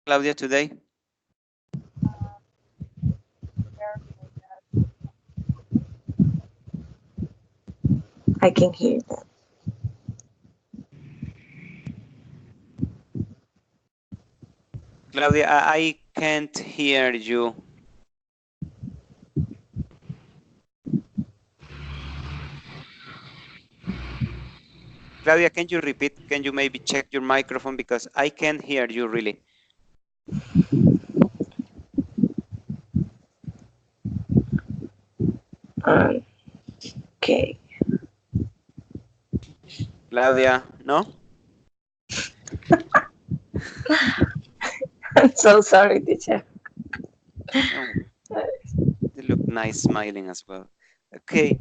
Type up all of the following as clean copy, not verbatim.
Claudia, today? I can hear that. Claudia, I can't hear you. Claudia, can you repeat? Can you maybe check your microphone because I can't hear you really? Um, okay. Claudia, no? I'm so sorry, teacher. Oh, you look nice smiling as well. Okay,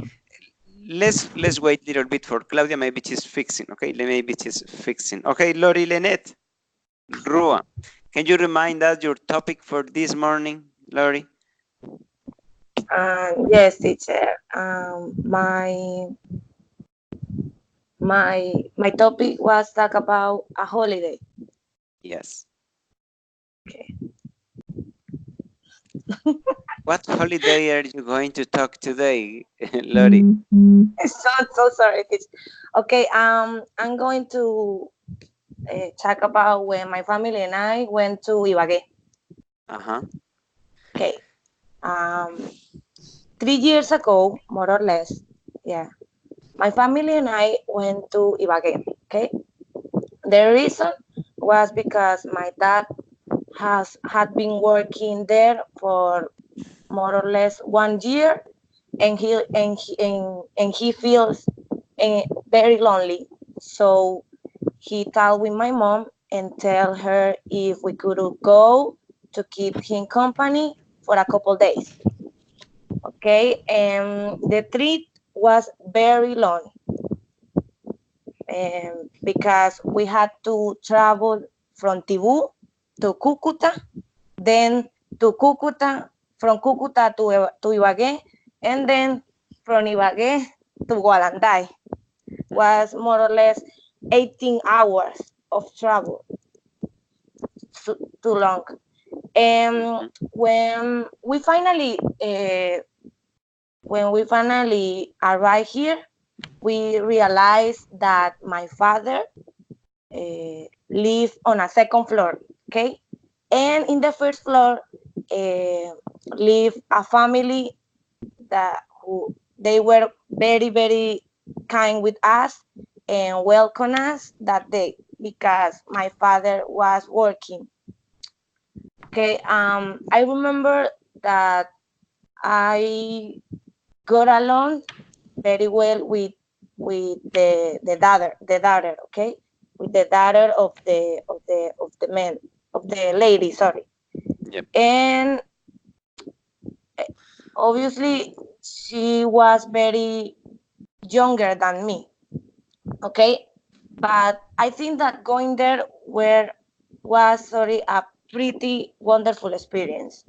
let's wait a little bit for Claudia. Maybe she's fixing. Okay, maybe she's fixing. Okay, Lori Lenet, Rua, can you remind us your topic for this morning, Lori? Yes, teacher. My topic was talk about a holiday. Yes. Okay. What holiday are you going to talk today, Lori? So sorry, teacher. Okay. I'm going to talk about when my family and I went to Ibagué. Uh-huh. Okay. Um, 3 years ago, more or less. Yeah. My family and I went to Ibagué. Okay. The reason was because my dad has had been working there for more or less 1 year, and he feels very lonely. So he talked with my mom and tell her if we could go to keep him company for a couple days. Okay, and the trip was very long, because we had to travel from Tibu to Cucuta, then to Cucuta, from Cucuta to Ibagué, and then from Ibagué to Gualanday. Was more or less 18 hours of travel, too long. And Mhm. when we finally arrived here, we realized that my father lived on a second floor, okay? And in the first floor lived a family that who they were very, very kind with us and welcome us that day because my father was working. Okay, I remember that I got along very well with the daughter, okay, with the daughter of the man, of the lady, sorry. Yep. And obviously she was very younger than me, okay, but I think that going there was sorry a pretty wonderful experience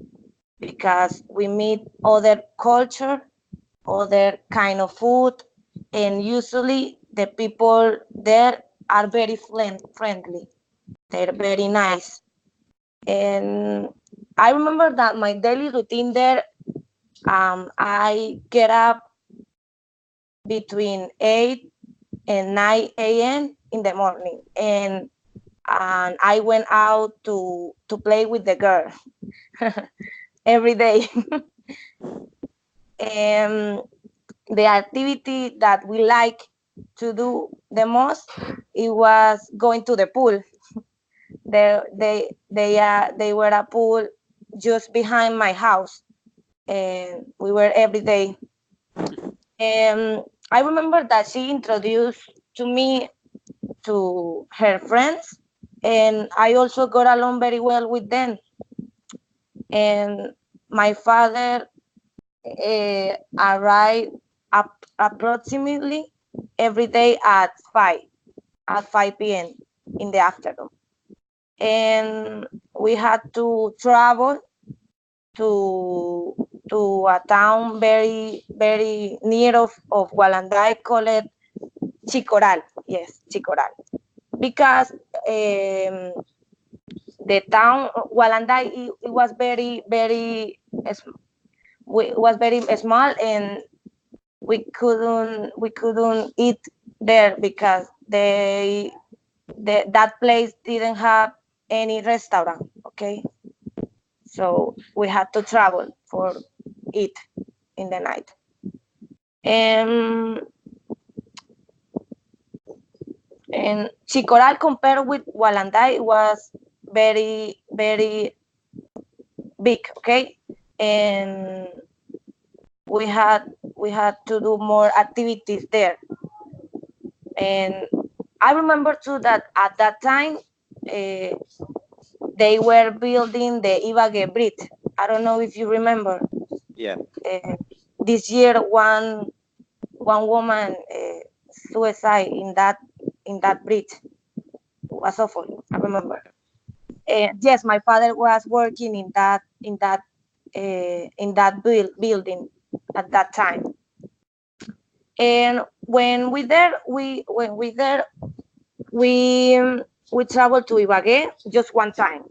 because we meet other culture, other kind of food, and usually the people there are very friendly. They're very nice. And I remember that my daily routine there, I get up between 8 and 9 a.m. in the morning, and I went out to play with the girl every day. And the activity that we like to do the most, it was going to the pool. They were a pool just behind my house, and we were every day. And I remember that she introduced to me to her friends, and I also got along very well with them. And my father arrived approximately every day at 5 p.m. in the afternoon, and we had to travel to a town very, very near of Gualanday called Chicoral. Yes, Chicoral. Because um, the town Walandai, it was very was very small, and we couldn't eat there because that place didn't have any restaurant. Okay, so we had to travel for eat in the night. And Chicoral compared with Walandai was very big. Okay, and we had to do more activities there. And I remember too that at that time uh, they were building the Ibagué Bridge. I don't know if you remember. Yeah. This year, one woman suicide in that bridge. It was awful. I remember. Yes, my father was working in that building at that time. And when we there, we traveled to Ibagué just one time,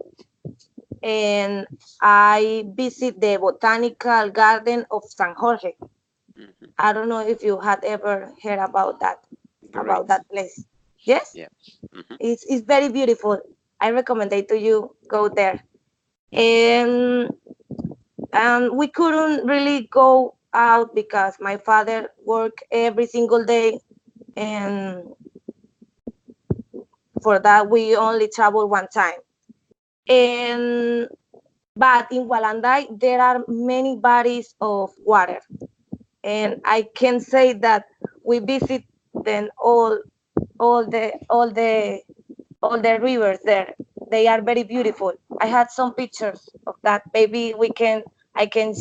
and I visit the botanical garden of San Jorge. Mm-hmm. I don't know if you had ever heard about that. Great. About that place. Yes. Yeah. Mm-hmm. It's very beautiful. I recommend it to you. Go there. And we couldn't really go out because my father worked every single day, and for that we only traveled one time. And but in Walandai there are many bodies of water, and I can say that we visit then all the rivers there. They are very beautiful. I had some pictures of that. Maybe I can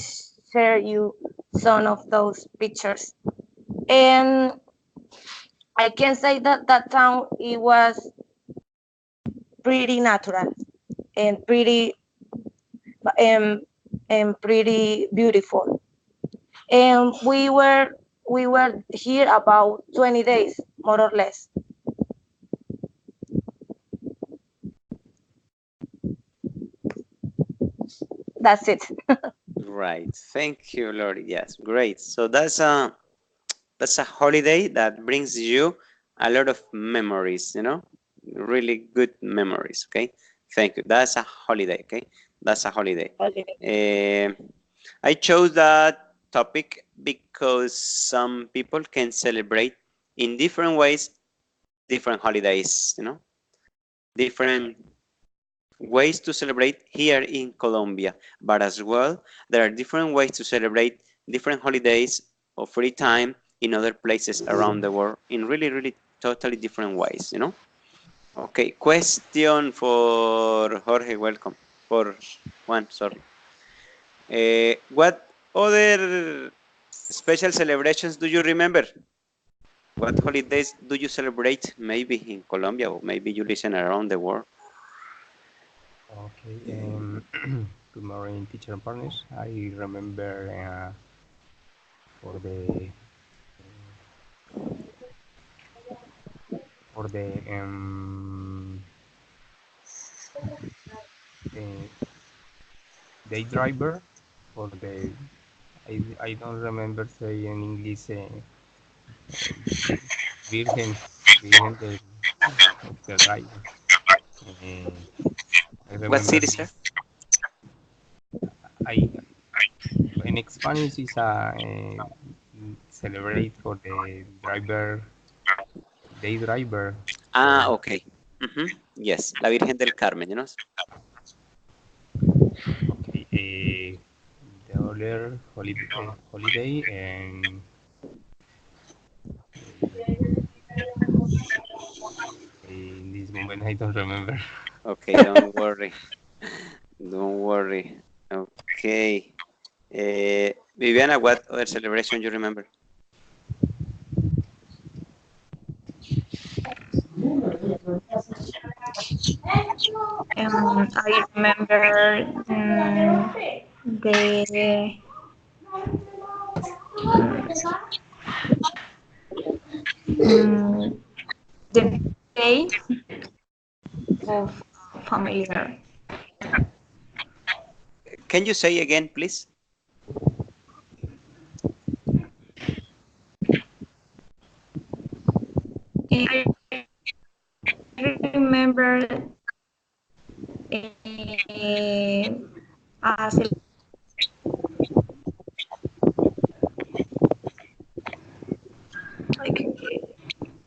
share you some of those pictures. And I can say that that town, it was pretty natural and um, pretty beautiful. And we were here about 20 days, more or less. That's it. Right. Thank you, Lori. Yes, great. So that's a holiday that brings you a lot of memories, really good memories. Okay. Thank you. That's a holiday. Okay. That's a holiday. I chose that topic because some people can celebrate in different ways different holidays, different ways to celebrate here in Colombia, but as well, there are different ways to celebrate different holidays or free time in other places around the world in really, really totally different ways, Okay, question for Jorge, welcome. For Juan, sorry. What other special celebrations do you remember? What holidays do you celebrate maybe in Colombia or maybe you listen around the world? Okay, good morning, teacher and partners. I remember for the day driver for the I don't remember saying in English Virgen del driver. I What remember city, sir? this. I in Spanish is a celebrate for the driver day driver. Ah, So, okay. Yes, La Virgen del Carmen, okay, the other holiday and in this moment I don't remember. Okay, don't worry. Don't worry. Okay. Viviana, what other celebration you remember? I remember the the day of familiar. Can you say again, please? I remember a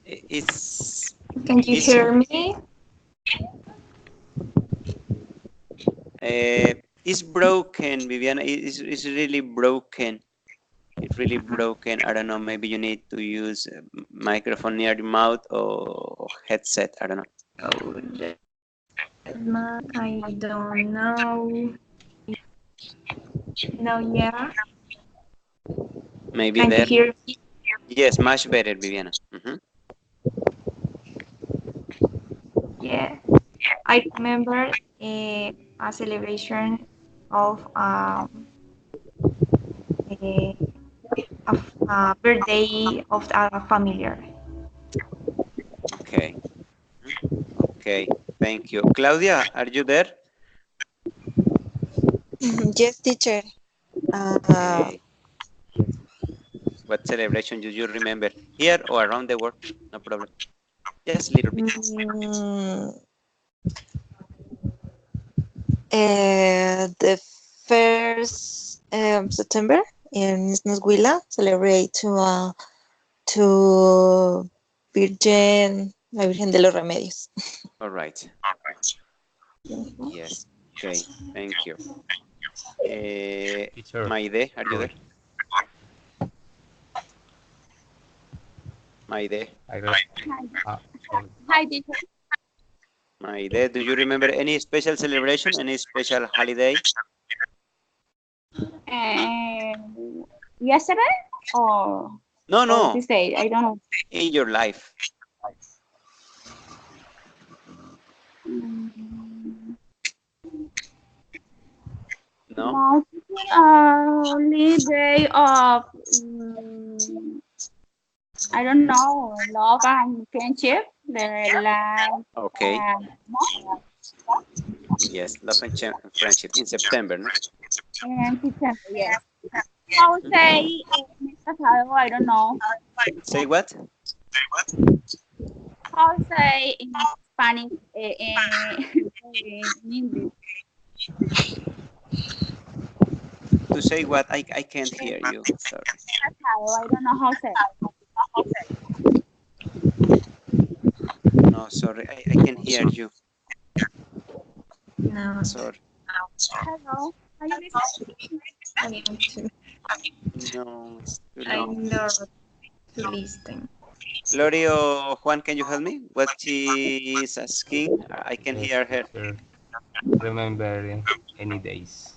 It's Can you it's hear me? it's broken, Viviana. It's really broken. It's really broken. I don't know. Maybe you need to use a microphone near your mouth or headset. I don't know. Oh, I don't know. No, yeah. Maybe Can you there. hear? Yes, much better, Viviana. Yeah. I remember a celebration of a, a birthday of a familiar. Okay. Okay. Thank you. Claudia, are you there? Yes, teacher. Okay. What celebration do you remember? Here or around the world? No problem. Just a little bit. The first September in Snusguila celebrate to La Virgen de los Remedios. All right. Yes. Okay. Thank you. Teacher. Maide, are you there? Maide. Sorry. Hi, teacher. Maide, do you remember any special celebration, any special holiday? Yesterday or No. this day? I don't know. In your life. No? Only day of I don't know, love and friendship. Okay. Yes, love and friendship in September, no? And December, yes. How say I don't know. Say what? How say in Spanish in English? To say what? I can't hear you. Sorry. I don't know how to say. No, sorry. I can hear you. No. Sorry. Hello. Are you listening? No, it's too I low. know to listen. Lori or Juan, can you help me? What she is asking? I can Yes, hear her. teacher. Remember any days?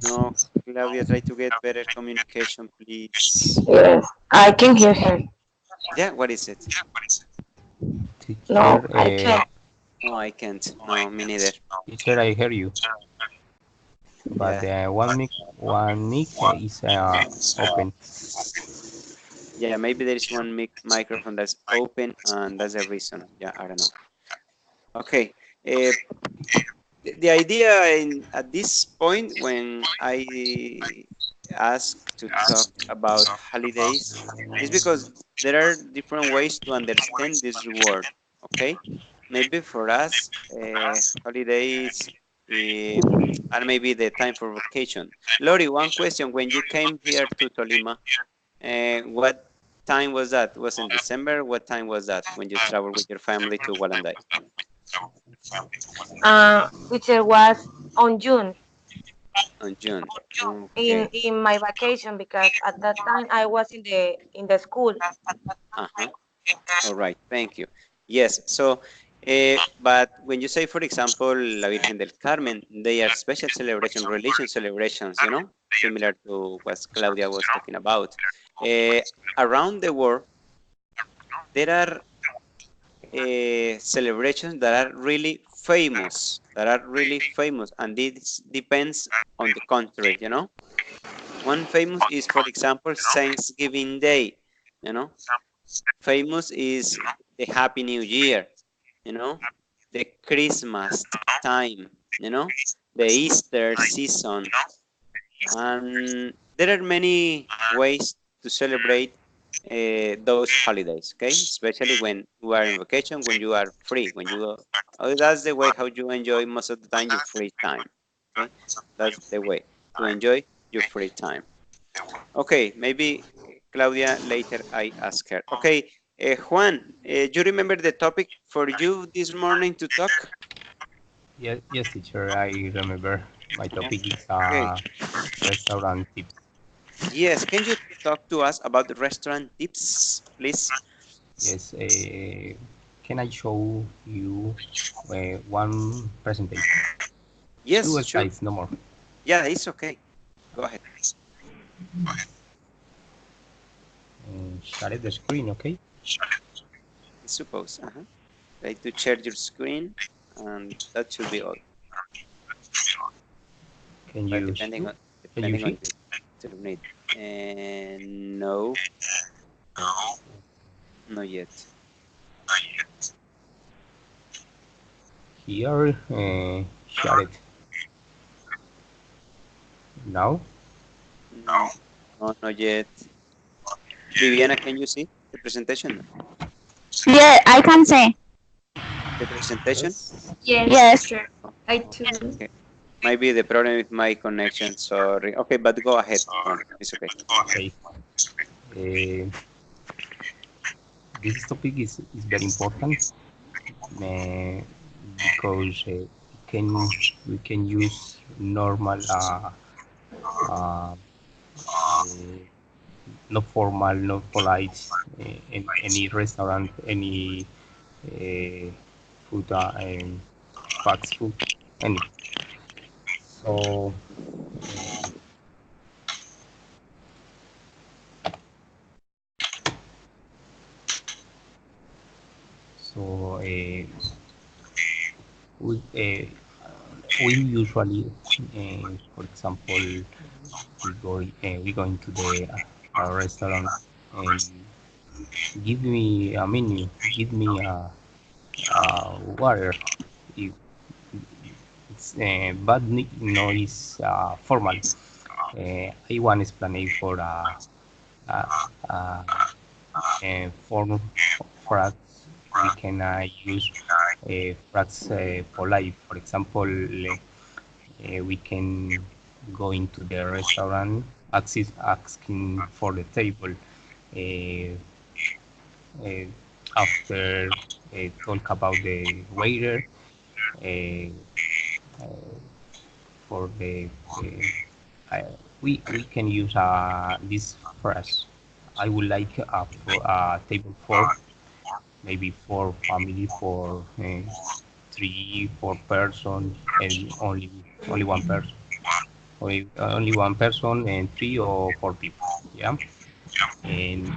No, Claudia, try to get better communication, please. Yes, I can hear her. Yeah, what is it? Teacher, No, I can't. No, I can't. No, me neither. Teacher, I hear you. But Yeah. one mic is open. Yeah, maybe there is one microphone that's open and that's the reason. Yeah, I don't know. Okay. The idea at this point when I ask to talk about holidays is because there are different ways to understand this word. Okay. Maybe for us, holidays are maybe the time for vacation. Lori, one question. When you came here to Tolima, what time was that? Was in December? What time was that when you traveled with your family to Walanday? Which was on June On June. Okay. in my vacation because at that time I was in the school. All right. Thank you. Yes. So, but when you say, for example, La Virgen del Carmen, they are special celebration, religious celebrations, you know, similar to what Claudia was talking about. Around the world, there are celebrations that are really famous, and this depends on the country, you know. One famous is, for example, Thanksgiving Day, you know. Famous is the Happy New Year, you know. the Christmas time, you know, the Easter season. And there are many ways to celebrate those holidays, okay? Especially when you are in vacation, when you are free, when you go. Oh, that's the way how you enjoy most of the time your free time, okay? That's the way to enjoy your free time. Okay, maybe Claudia later I ask her. Okay, Juan, you remember the topic for you this morning to talk? Yes, teacher. I remember my Yeah. topic is Okay. restaurant tips. Yes, can you talk to us about the restaurant tips, please? Yes. Can I show you one presentation? Yes, Two sure. slides, no more. Yeah, it's okay. Go ahead. Share the screen, okay? I suppose. Try to share your screen, and that should be all. Can But you see? Can you depending on see? your need. And no, not yet. Here, share it. Now, No, not yet. Viviana, can you see the presentation? Yeah, I can say. The presentation? yes. Yes. Sure. Oh, I too. okay. Might be the problem with my connection. Sorry. Okay, but go ahead, Juan. It's okay. Okay. Uh, this topic is very important because we can use normal uh, no formal, no polite in any restaurant, any food, fast food, any. So, so we, uh, we usually, for example, we go into the restaurant and give me a menu, give me a water. If it's but no is formal. I want explanation for uh, uh, form frags. We can use frags polite. For example, we can go into the restaurant, asking for the table. Uh, uh, After talk about the waiter, uh, for the I, we can use this phrase. I would like a table for maybe for family for 3 4 person and only one person only one person and 3 or 4 people. Yeah, and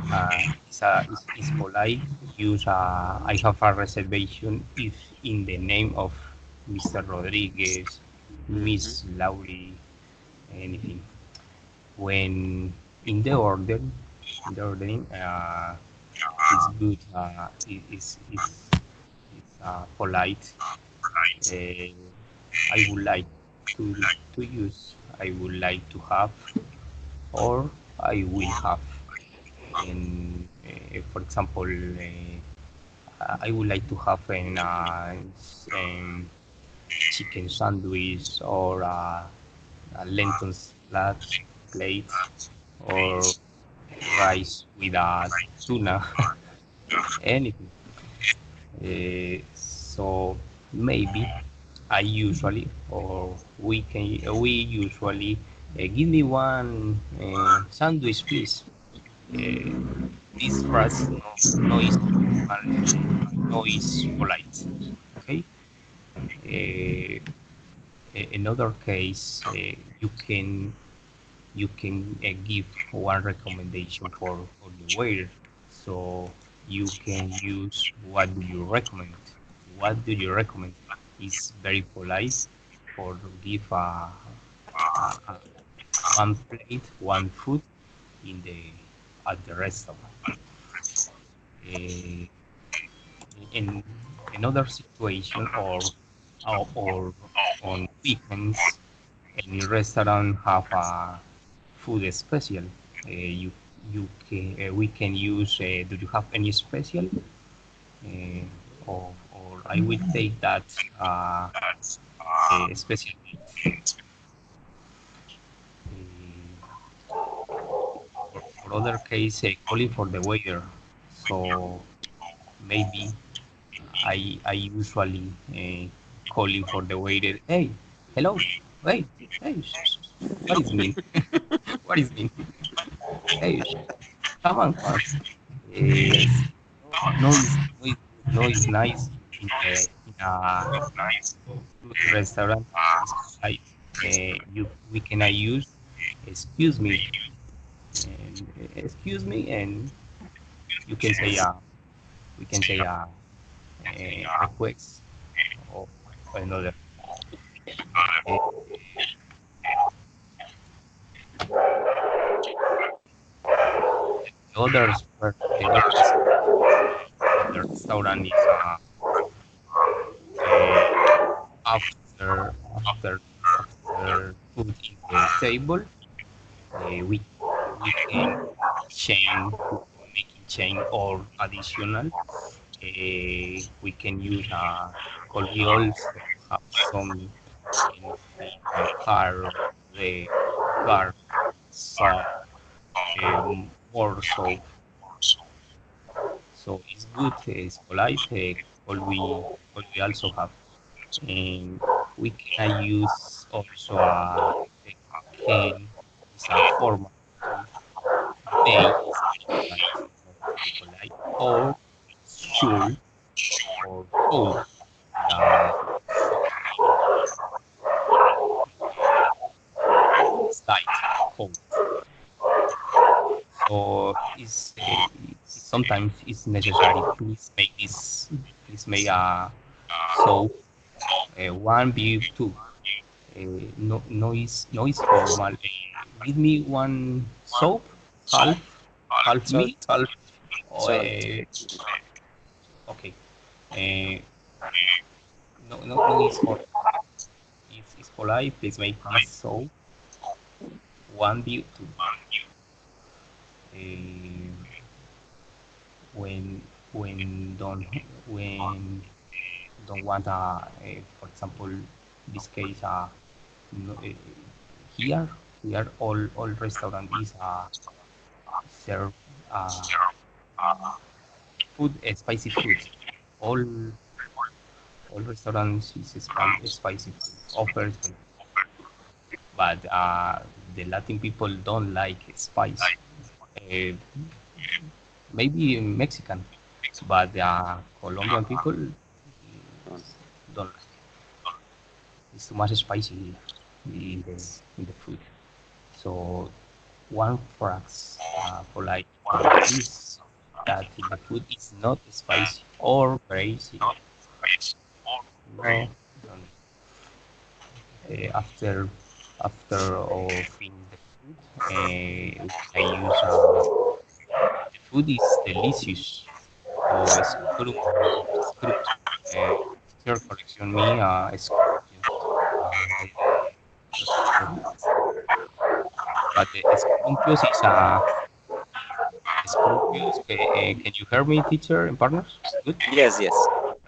it's polite. Use I have a reservation if in the name of Mr. Rodriguez, Mm-hmm. Miss Laurie, anything. When in the order, in the ordering, it's good. It's polite. Uh, I would like to use. I would like to have, or I will have. And for example, I would like to have chicken sandwich or lentils plate or rice with tuna, anything. So maybe I usually or we usually give me one sandwich, please. Uh, this phrase no is formal and no is polite. Okay. Uh, Another case, you can give one recommendation for the waiter. So you can use what do you recommend? What do you recommend? Is very polite for give a one plate, one food in the at the restaurant. Uh, and another situation, or on weekends, any restaurant have a food special. We can use. Do you have any special? Or I will take that special. For other case, calling for the waiter. So maybe I usually calling for the waiter. Hey, hello, wait, hey, what is mean? What is mean? Hey, come on, come on. Uh, no is nice in a food restaurant. It's like you we cannot use excuse me excuse me, and you can say we can say request or another. Uh, the others the restaurant is uh, after after putting the table, we can change making change or additional. We can use we also have some in the car, the car, so more so it's good, it's polite. All we also have, and we can use also a can is a formal too. May is polite, not very polite, or should or could. Uh, Slight cold. So sometimes it's necessary. Please make a so one view two. No is formal. Give me one soap, half Salt. me, half. Salt. Okay. Uh, no is formal. It's polite. Please make this soap one view two. Uh, when don't want for example this case no, here all restaurant is serve uh, food spicy food. All all restaurants is spicy food offer spicy, but the Latin people don't like spice. uh, Maybe Mexican, but Colombian people don't like it. It's too much spicy in the food. So one facts for like is that the food is not spicy or crazy. No, don't. After or finish the food, I use the food is delicious. So scrump. Teacher correction me. Scrumpious. But the scrumpious is scrumpious. Can you hear me, teacher and partners? Good. Yes, yes.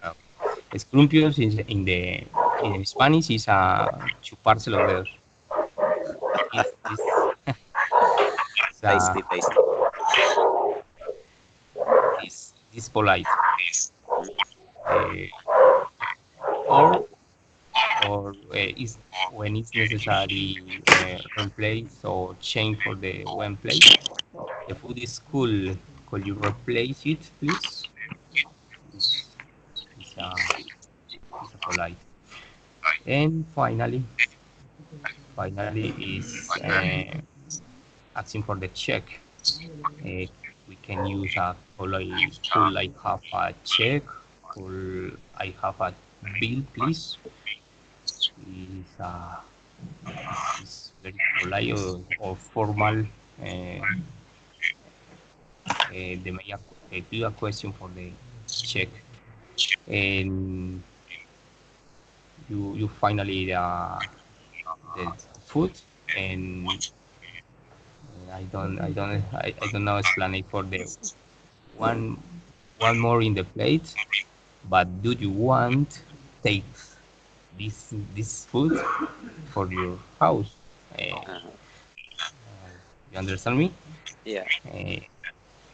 Uh, Scrumpious is in Spanish is chuparse los dedos. Is Tasty, tasty. is polite. Uh, or is when it's necessary replace or change for the one place. The food is cool. Could you replace it, please? Is is is a polite. And finally is asking for the check. Uh, we can use a could I have a check? Could I have a bill, please? Is is very polite or formal. Uh, they may do a question for the check. and you finally the food, and I don't know explain it for the one one more in the plate. But do you want take this food for your house? Uh-huh. You understand me? Yeah. Uh,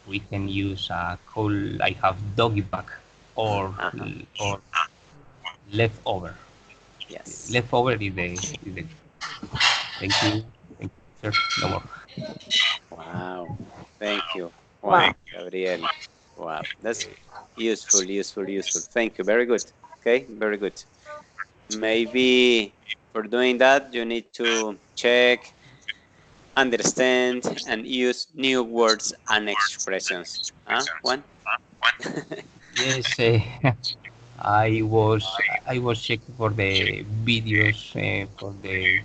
we can use a call I have doggy bag or Uh-huh. or leftover. Yes. Leftover is the thank you, sir. No more. Wow. Thank you, Wow. Juan, Gabriel. Wow. That's useful, useful, useful. Thank you. Very good. Okay. Very good. Maybe for doing that, you need to check, understand, and use new words and expressions. Huh, Juan? Yes, I was checking for the videos for the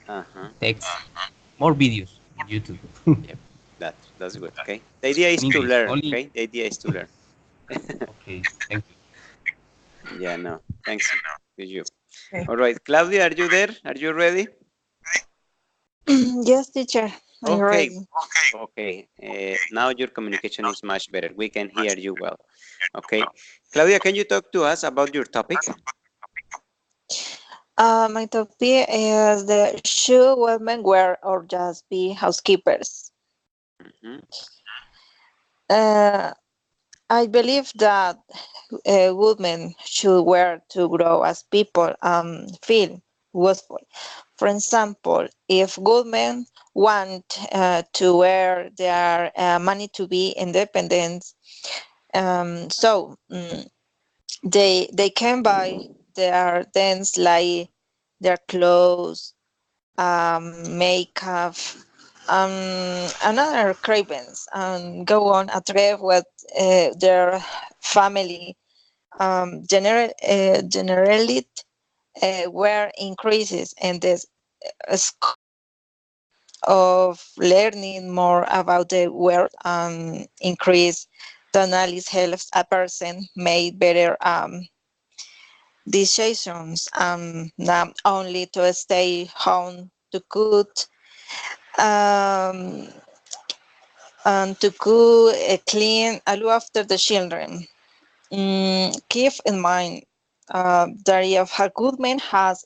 Uh-huh. text, more videos in YouTube Yep. That's good. Okay. The idea is in to English learn. only. Okay. The idea is to learn. Okay, thank you. Yeah. No. Thanks to you. Okay. All right, Claudia, are you there? Are you ready? Yes, teacher, I'm Okay. ready. Okay. Now your communication is much better. We can hear you well. Okay. Claudia, can you talk to us about your topic? My topic is the should women wear or just be housekeepers? Mhm. Uh, I believe that women should wear to grow as people and feel useful. For example, if women want to wear their money to be independent, they can buy their things like their clothes, makeup, another cravings, and go on a trip with their family. Generally, where increases in this scope of learning more about the world and increase the knowledge helps a person make better decisions, not only to stay home to cook um, and to cook, clean, and look after the children. Keep in mind that if a good man has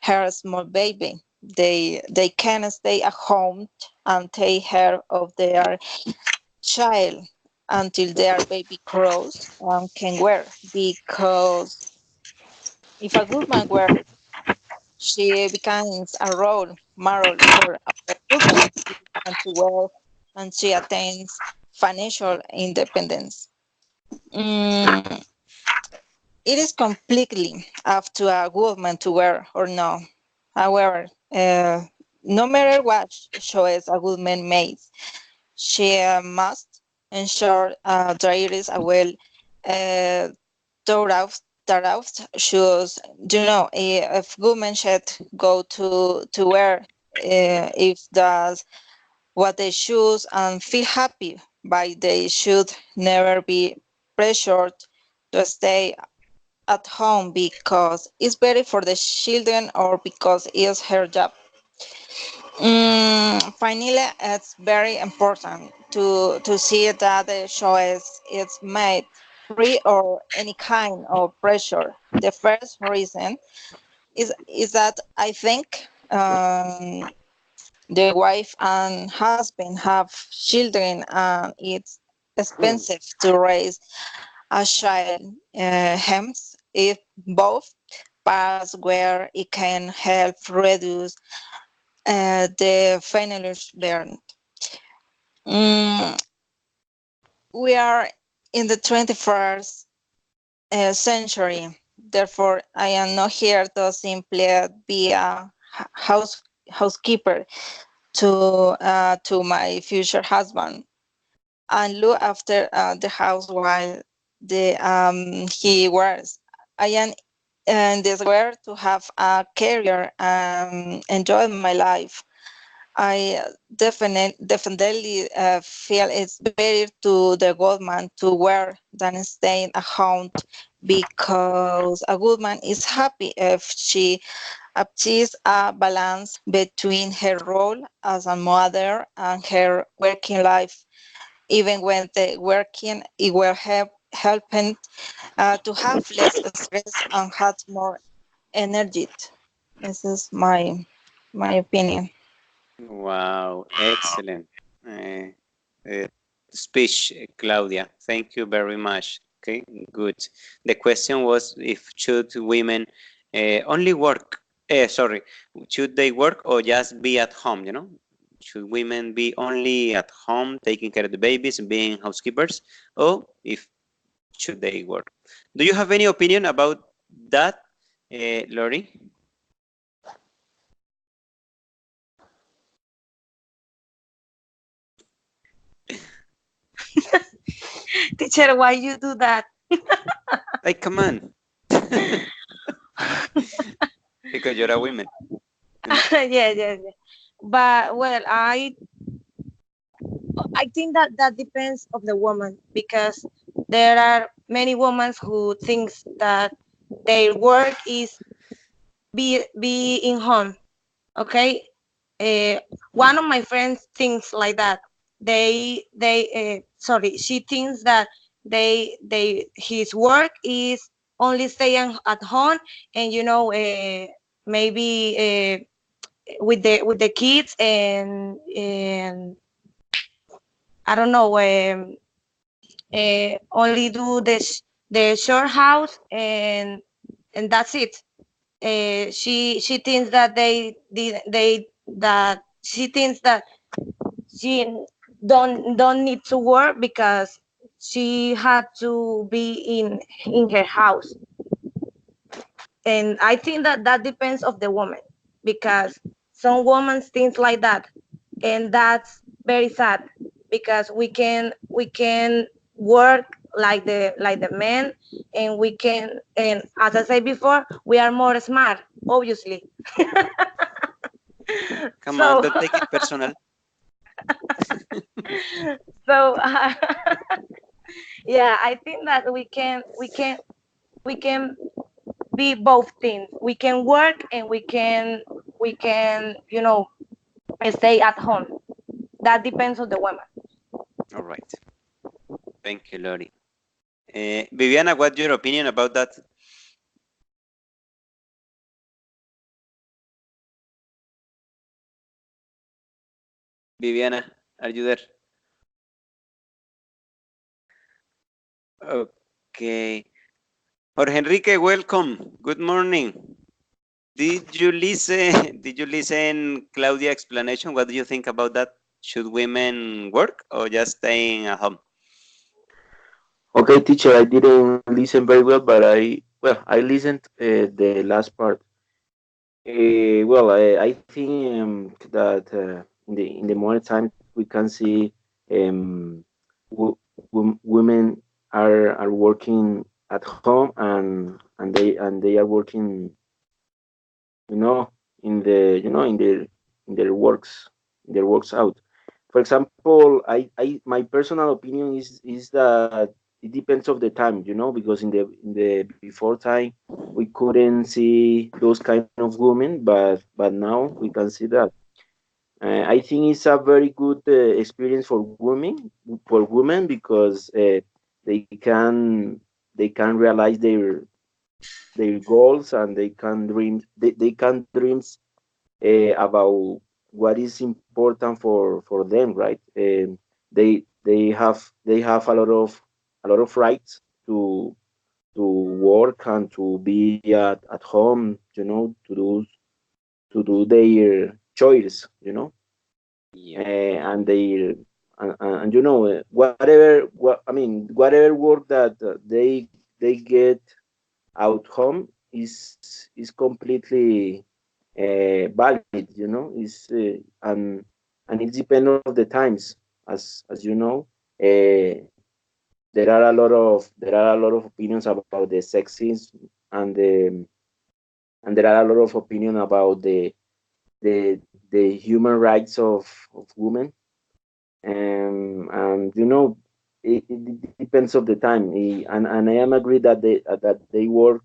her small baby, they can stay at home and take care of their child until their baby grows and can wear. Because if a good man wears, she becomes a role model for other women to wear, and she attains financial independence. Mm, it is completely up to a woman to wear or no. However, no matter what choice a woman makes, she must ensure there is a well uh, thought out shoes. You know, if women should go to wear, if does what they choose and feel happy, but they should never be pressured to stay at home because it's better for the children or because it's her job. Finally, it's very important to see that the choice is made free or any kind of pressure. The first reason is that I think the wife and husband have children and it's expensive to raise a child. Hence, if both parents where it can help reduce the financial burden. Mm, we are in the 21st century. Therefore, I am not here to simply be a housekeeper to my future husband and look after the house while he works. I am in this world to have a career and enjoy my life. I definitely feel it's better to the government to work than staying at home because a woman is happy if she achieves a balance between her role as a mother and her working life, even when the working it will helping to have less stress and have more energy. This is my opinion. Wow, excellent uh, speech, Claudia. Thank you very much. Okay, good. The question was if should women only work, sorry, should they work or just be at home, you know? Should women be only at home taking care of the babies and being housekeepers, or if should they work? Do you have any opinion about that, Lori? Teacher, why you do that? Like, come on. Because you're a woman. Yeah. But well, I think that that depends of the woman, because there are many women who thinks that their work is be in home. Okay, one of my friends thinks like that. Sorry, she thinks that they his work is only staying at home, and maybe with the kids, and I don't know, only do the short house, and that's it. She thinks that she thinks that she don't need to work because she had to be in her house. And I think that that depends of the woman, because some women think like that, and that's very sad, because we can work like the men, and we can, and as I said before, we are more smart, obviously. Come on, So don't take it personal. so yeah, I think that we can be both things. We can work, and we can stay at home. That depends on the woman. All right. Thank you, Lori. Viviana, what's your opinion about that? Viviana, are you there? Okay. Jorge Enrique, welcome. Good morning. Did you listen? Did you listen Claudia explanation? What do you think about that? Should women work or just staying at home? Okay, teacher, I didn't listen very well, but I listened the last part. I think that in the modern time we can see um, women are working at home, and they are working, you know, in their works out. For example, I my personal opinion is that it depends of the time, because in the before time we couldn't see those kind of women, but now we can see that. I think it's a very good experience for women because they can they can realize their goals, and they can dreams about what is important for them, right? They have a lot of rights to work and to be at home, to do their choice, Yeah. and whatever work that they get out home is completely valid, is and it depends of the times, as you know. There are a lot of opinions about the sexism, and there are a lot of opinion about the the human rights of women. And it depends of the time. And I am agree that they work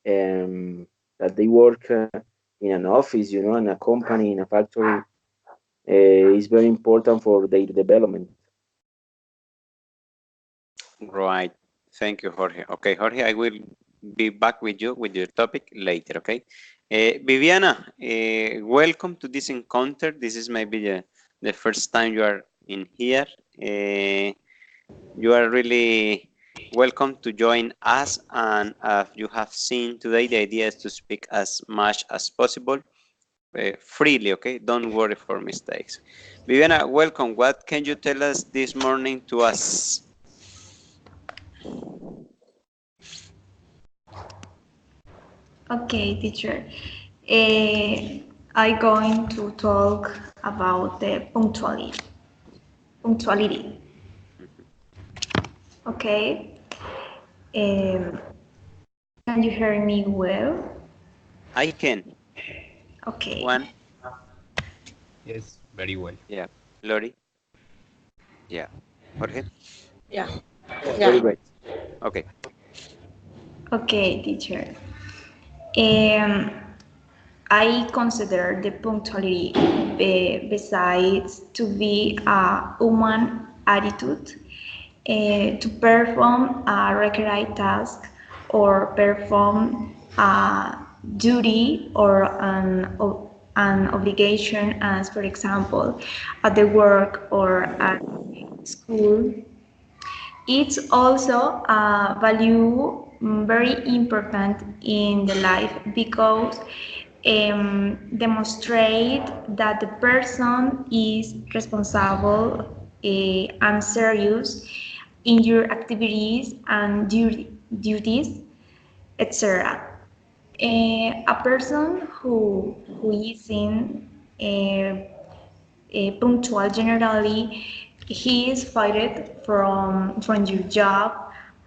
that they work in an office, you know, in a company, in a factory, is very important for their development. Right. Thank you, Jorge. Okay, Jorge, I will be back with you with your topic later, okay? Viviana, welcome to this encounter. This is maybe the first time you are in here. You are really welcome to join us, and you have seen today, the idea is to speak as much as possible, freely, okay? Don't worry for mistakes. Viviana, welcome. What can you tell us this morning to us? Okay, teacher. I'm going to talk about the punctuality. Punctuality. Okay. Um, can you hear me well? I can. Okay. One. Yes, very well. Yeah. Lori. Yeah. Jorge. Yeah. Very Yeah. great. Okay. Okay, teacher. Um, I consider the punctuality besides to be a human attitude to perform a required task or perform a duty or an obligation, as for example at the work or at school. It's also a value very important in the life because demonstrate that the person is responsible and serious in your activities and duties, etc. A person who is in punctual generally, he is fired from your job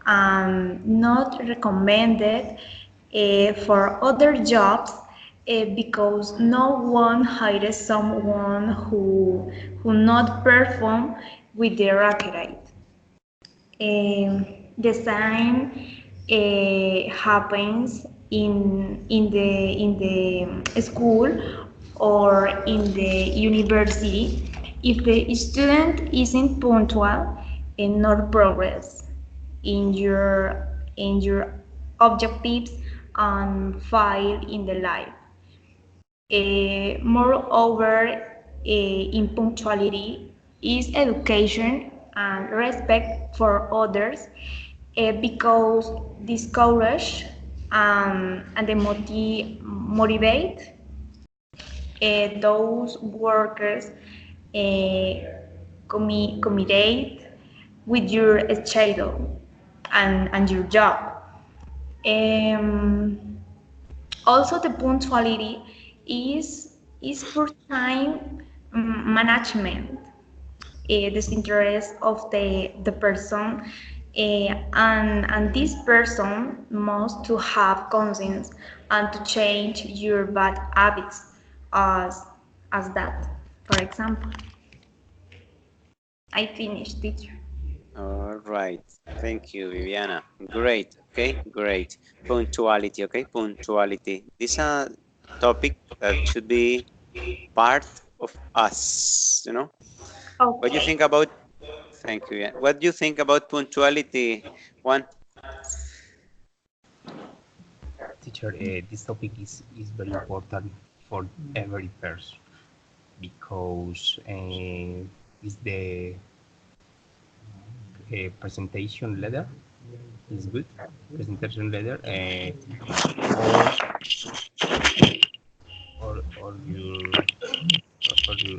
and not recommended for other jobs because no one hires someone who not perform with their accurate. The same happens in the school or in the university. If the student isn't punctual and not progress in your objectives and file in the life. Moreover, impunctuality is education and respect for others because discourage and they motivate those workers communicate with your schedule and your job. Um, Also, the punctuality is for time management, disinterest of the person, and this person must to have conscience and to change your bad habits as that. For example, I finished, teacher. All right. Thank you, Viviana. Great. Okay. Great. Punctuality. Okay. Punctuality. This is a topic that should be part of us. You know. What do you Okay. think about? Thank you. Yeah. What do you think about punctuality? One. Teacher, this topic is very important for every person because is the presentation letter is good. Presentation letter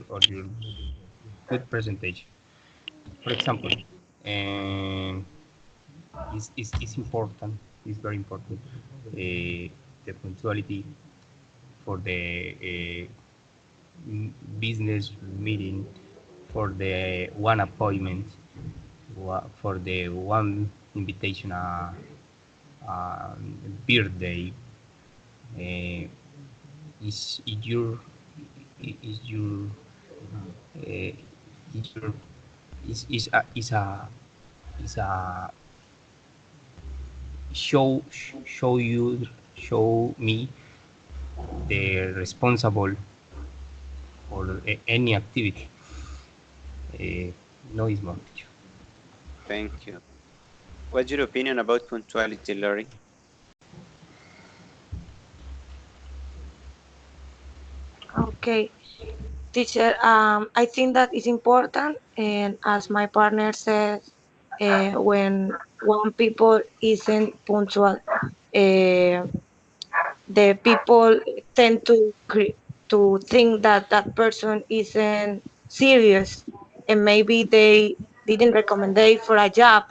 or your good presentation. For example, um, is important. Is very important. The punctuality for the business meeting, for the one appointment, for the one invitation, birthday. Uh, is your uh, is your is a is a show me the responsible for any activity. No is more, teacher. Thank you. What's your opinion about punctuality, Lori? Okay, teacher, I think that is important, and as my partner says, when one people isn't punctual, the people tend to think that that person isn't serious, and maybe they didn't recommend it for a job,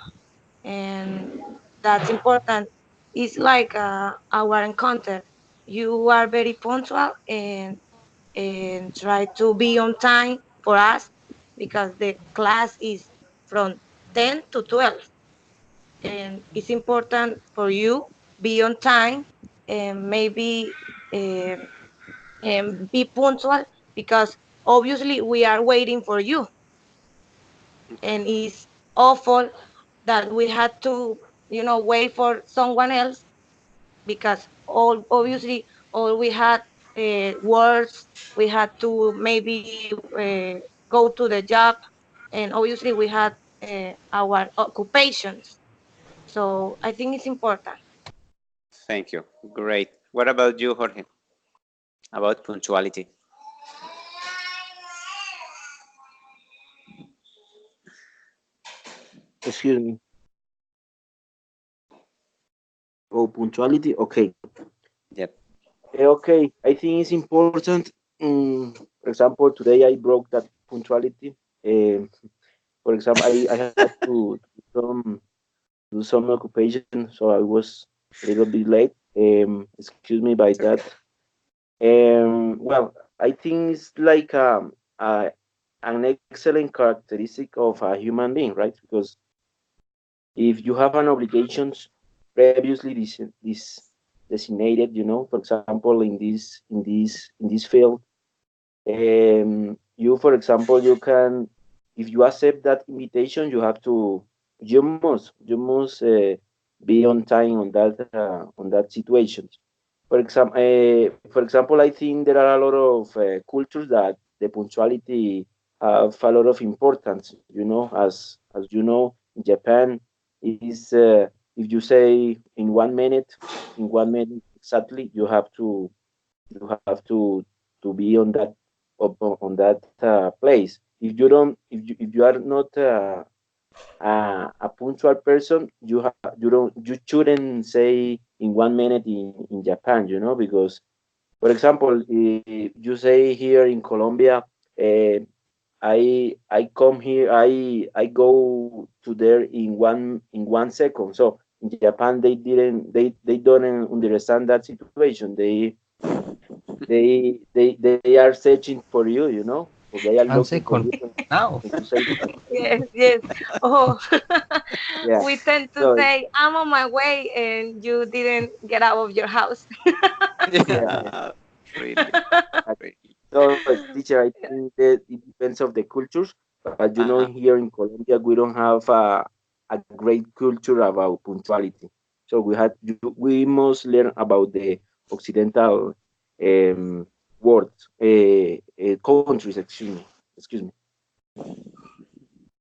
and that's important. It's like our encounter. You are very punctual and try to be on time for us because the class is from 10 to 12, and it's important for you be on time and maybe uh, be punctual because obviously we are waiting for you, and it's awful that we had to wait for someone else because all obviously all we had words, we had to maybe go to the job, and obviously we had our occupations, so I think it's important. Thank you. Great. What about you, Jorge? About punctuality? Excuse me. Oh, punctuality. Okay. Yep. Okay. I think it's important. For example, today I broke that punctuality. For example, I had to do some occupation, so I was a little bit late. Excuse me by that. Well, I think it's like an excellent characteristic of a human being, right? Because if you have an obligations previously designated, for example, in this field, you, for example, you can, if you accept that invitation, you must be on time on that situation. For example, I think there are a lot of cultures that the punctuality have a lot of importance. As you know, in Japan, is if you say in 1 minute exactly, you have to be on that place. If you are not a punctual person, you shouldn't say in 1 minute in Japan, because, for example, if you say here in Colombia, uh, I come here, I go to there in 1 second. So in Japan, they don't understand that situation. They are searching for you, or they are One looking for second. you Now. when you say that. Yes, yes. Oh, Yeah. we tend to So say I'm on my way and you didn't get out of your house. yeah. Yeah. Really. Great. So, teacher, I think that it depends of the cultures, but Uh-huh. here in Colombia, we don't have a great culture about punctuality. So we must learn about the Occidental um, world, countries. Excuse me.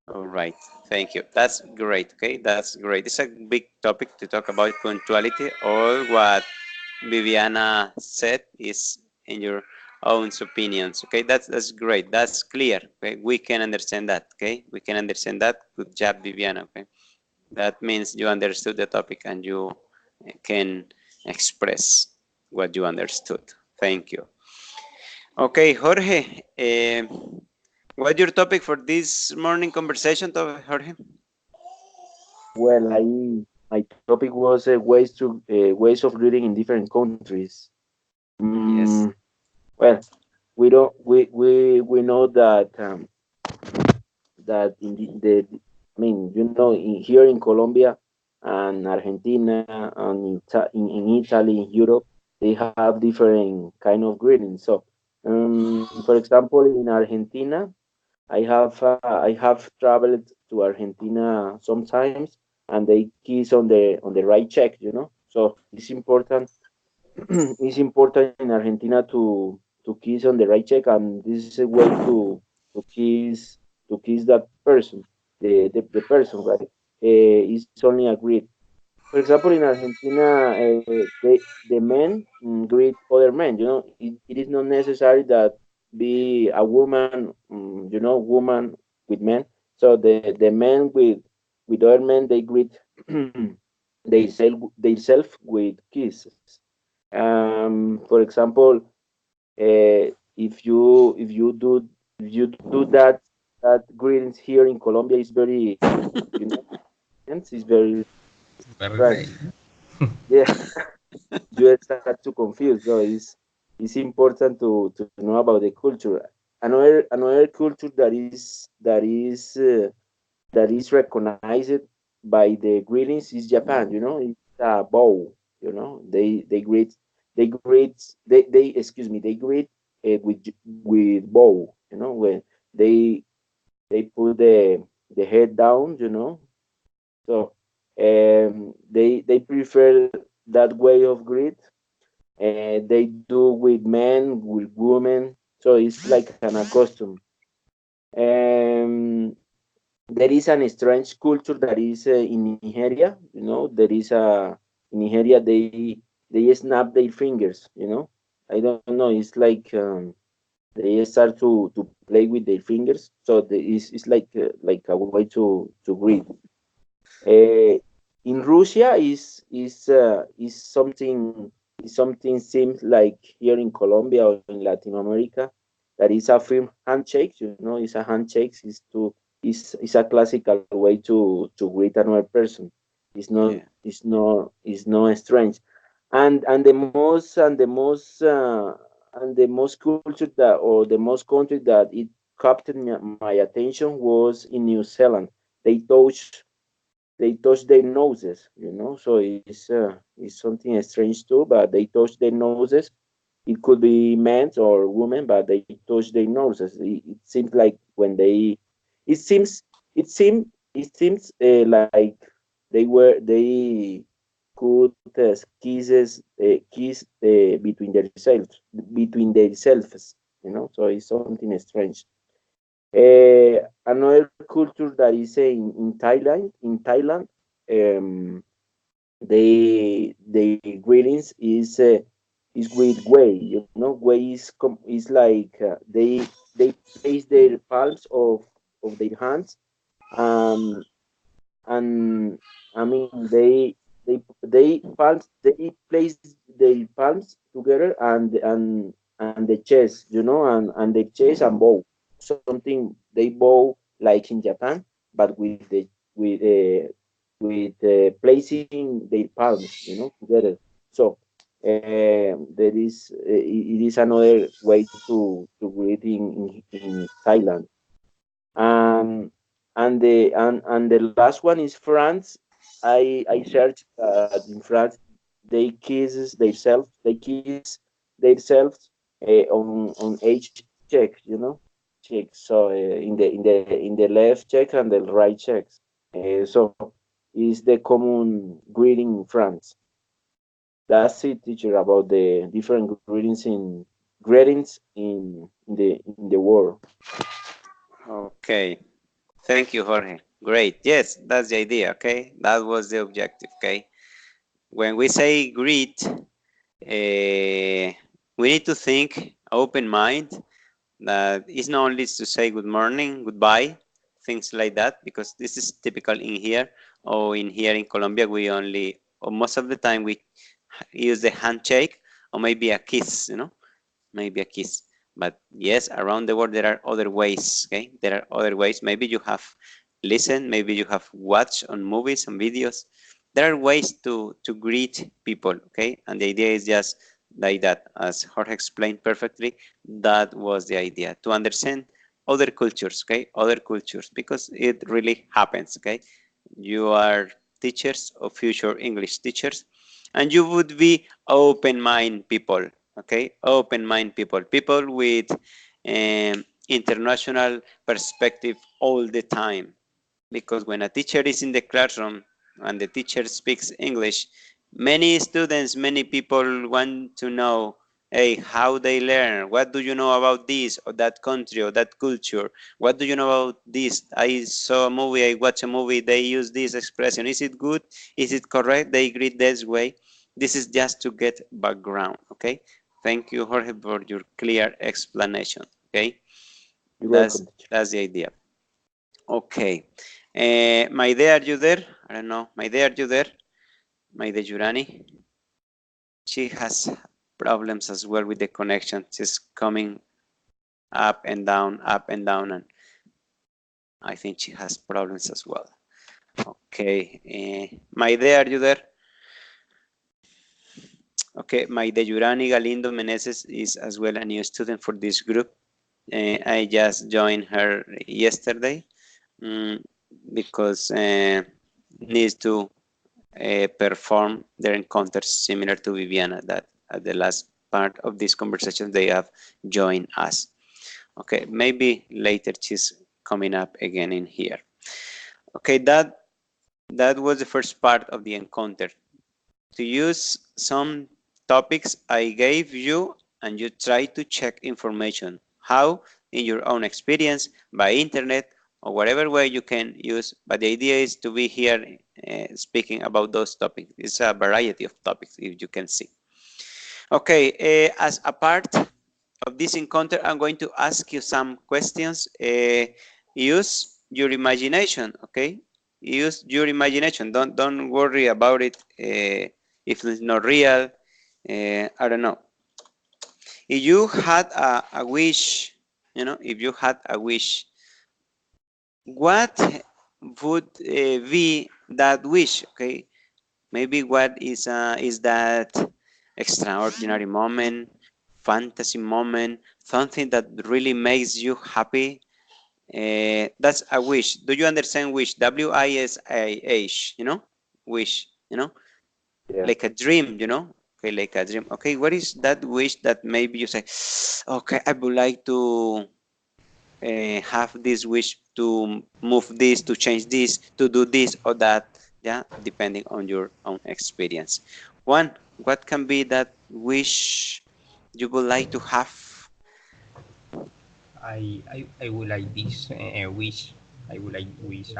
All right. Thank you. That's great. Okay. That's great. It's a big topic to talk about punctuality. All what Viviana said is in your own opinions. Okay. That's great. That's clear. Okay. We can understand that. Okay. We can understand that. Good job, Viviana. Okay. That means you understood the topic and you can express what you understood. Thank you. Okay, Jorge. What's your topic for this morning conversation, Jorge? Well, my topic was ways of reading in different countries. Yes. Mm, well, we know that in I mean, here in Colombia and Argentina and in Italy, in Europe, they have different kind of greetings. So, for example, in Argentina, I have traveled to Argentina sometimes, and they kiss on the right cheek, you know. So it's important. It's important in Argentina to kiss on the right cheek, and this is a way to kiss that person, the person, right? It's only agreed. For example, in Argentina, the men greet other men. You know, it is not necessary that be a woman, you know, woman with men. So the men with other men, they greet they self with kisses. For example, if you do that greetings here in Colombia is very, you know, it's very Very right. great. Yeah, you start to confuse. So it's important to know about the culture. Another culture that is recognized by the greetings is Japan. You know, it's a bow. You know, they excuse me, they greet with bow. You know, when they they put the head down. You know, so they prefer that way of greet. They do with men, with women. So it's like an custom. Um, there is an strange culture that is in Nigeria. You know, there is a in Nigeria they snap their fingers. You know, I don't know. It's like they start to play with their fingers. So it's like a way to greet. In Russia is something seems like here in Colombia or in Latin America that is a firm handshake. You know, it's a handshake. Is a classical way to greet another person. Yeah. It's not strange. And the most culture that or the most country that it captured my attention was in New Zealand. They touch they touch their noses, you know. So it's something strange too. But they touch their noses. It could be men or women, but they touch their noses. It seems like when they, it seems, it seems like they could kiss between themselves, you know. So it's something strange. Another culture that is in Thailand. Um, the greetings is with way. You know, way is like they place their palms of their hands, um, and I mean they place their palms together and the chest, you know, and the chest and bow. Something they bow like in Japan, but with uh, placing their palms, you know, together. So there is it is another way to greet in Thailand. Um, and the last one is France. I searched in France they kisses themselves. They kiss themselves on each check, you know, check. So in the left check and the right checks. So is the common greeting in France. That's it, teacher, about the different greetings in the world. Okay. Thank you, Jorge. Great. Yes, that's the idea. Okay. That was the objective. Okay. When we say greet, we need to think open mind that it's not only to say good morning, goodbye, things like that, because this is typical in here or in here in Colombia. We only, or most of the time, we use the handshake or maybe a kiss, you know, maybe a kiss. But yes, around the world there are other ways. Okay, there are other ways. Maybe you have listened, maybe you have watched on movies and videos. There are ways to greet people. Okay, and the idea is just like that, as Jorge explained perfectly. That was the idea, to understand other cultures. Okay, other cultures, because it really happens. Okay, you are teachers or future English teachers, and you would be open mind people. Okay, open mind people, people with international perspective all the time, because when a teacher is in the classroom and the teacher speaks English, many students, many people want to know, hey, how they learn, what do you know about this or that country or that culture, what do you know about this, I saw a movie, I watched a movie, they use this expression, is it good, is it correct, they greet this way. This is just to get background. Okay, thank you, Jorge, for your clear explanation. Okay, You're that's welcome. the idea. Okay, Maide, are you there? I don't know. Maide, are you there? Maide Jurani. She has problems as well with the connection. She's coming up and down, and I think she has problems as well. Okay, Maide, are you there? Okay, Maide Jurani Galindo Meneses is as well a new student for this group. I just joined her yesterday because needs to perform their encounters similar to Viviana, that at the last part of this conversation they have joined us. Okay, maybe later she's coming up again in here. Okay, that was the first part of the encounter. To use some topics I gave you, and you try to check information. How? In your own experience, by internet, or whatever way you can use. But the idea is to be here speaking about those topics. It's a variety of topics, if you can see. Okay, as a part of this encounter, I'm going to ask you some questions. Use your imagination, okay? Use your imagination. Don't worry about it if it's not real. I don't know. If you had a wish, you know, if you had a wish, what would be that wish? Okay, maybe what is that extraordinary moment, fantasy moment, something that really makes you happy? That's a wish. Do you understand wish? W-I-S-A-H, you know, wish, you know, Yeah. like a dream, you know. Okay, like a dream. Okay, what is that wish that maybe you say, okay, I would like to have this wish to move this, to change this, to do this or that, yeah, depending on your own experience. One, what can be that wish you would like to have? I would like this wish. I would like wish.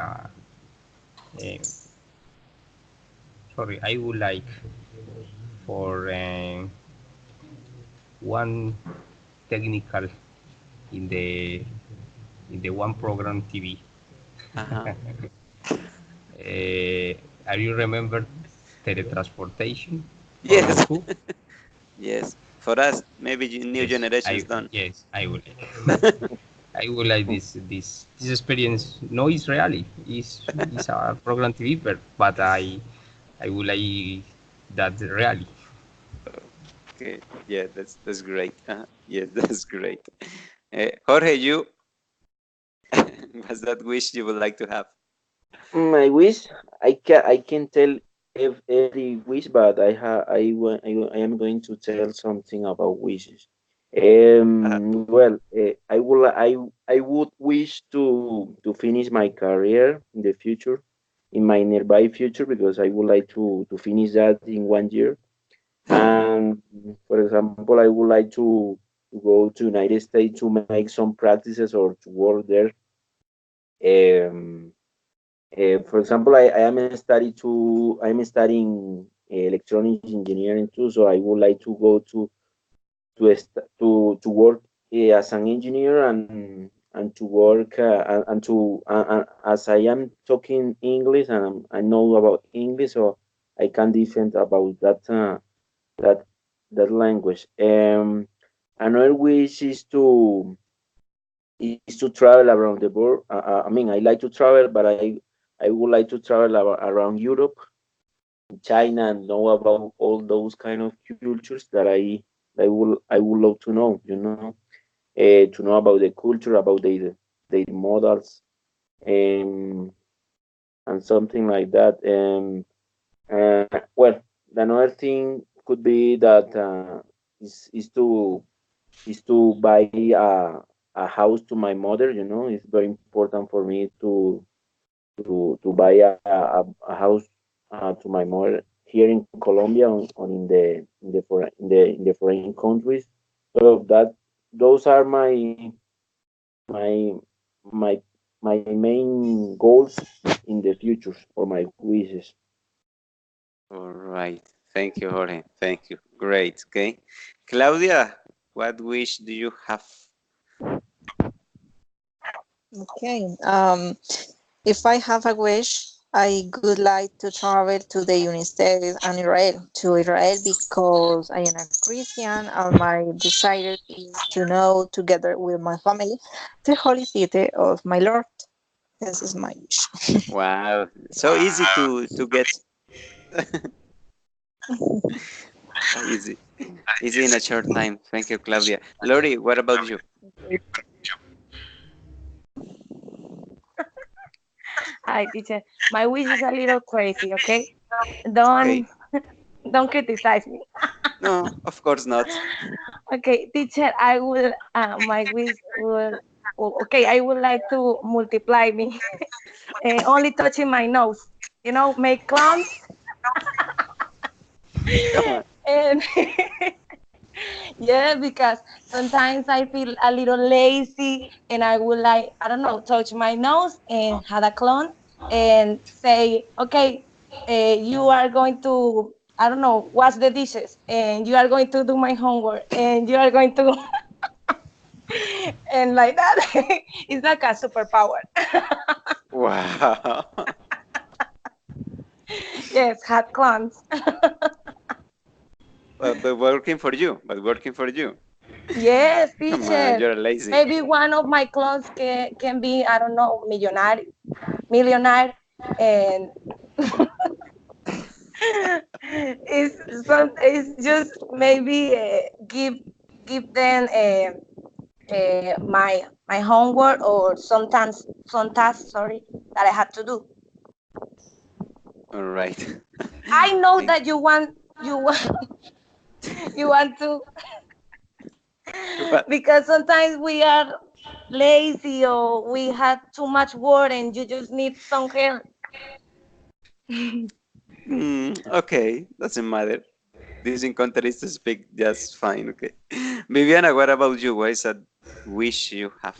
Sorry, I would like for one technical in the one program TV. Uh-huh. Are you remember teletransportation? For Yes. Goku? Yes, for us, maybe new Yes, generations don't. I would. I would like this experience. No, it's really it's a program TV, but I would like that really. Okay, yeah, that's great. Yes, that's great. Jorge, you, what's that wish you would like to have? My wish, I can tell every wish, but I am going to tell something about wishes. Well, I would wish to finish my career in the future, in my nearby future, because I would like to finish that in 1 year. And for example, I would like to go to United States to make some practices or to work there. For example, I'm studying electronics engineering too, so I would like to go to work as an engineer and to work and to as I am talking English and I know about English, so I can defend about that that language. Another wish is to travel around the world. I mean, I like to travel, but I would like to travel around Europe, China, and know about all those kind of cultures that I would love to know. To know about the culture, about the models, and something like that. Well, another thing could be that is to buy a house to my mother. You know, it's very important for me to buy a house to my mother here in Colombia on in the foreign countries. So that those are my my my main goals in the future or my wishes. All right. Thank you, Jorge. Thank you. Great. Okay. Claudia, what wish do you have? Okay. If I have a wish, I would like to travel to the United States and Israel because I am a Christian and my desire is to know, together with my family, the holy city of my Lord. This is my wish. Wow. So easy to get. Easy. Easy in a short time. Thank you, Claudia. Lori, what about you? Hi, teacher. My wish is a little crazy, okay? Okay. Don't criticize me. No, of course not. Okay, teacher, I will my wish will okay, I would like to multiply me. Only touching my nose. You know, make clowns Come on. and yeah, because sometimes I feel a little lazy and I would like, I don't know, touch my nose and have a clone and say, okay, you are going to, I don't know, wash the dishes and you are going to do my homework and you are going to, and like that, it's like a superpower. Wow. Yes, had clones. But working for you. But working for you. Yes, Come on, teacher. you're lazy. Maybe one of my clones can be, I don't know, millionaire, and it's just maybe give them my homework or sometimes some tasks, sorry, that I had to do. All right. I know Thank that you want you want to you. But because sometimes we are lazy or we had too much work and you just need some help. okay, doesn't matter. This encounter is to speak just fine. Okay. Viviana, what about you? What is a wish you have?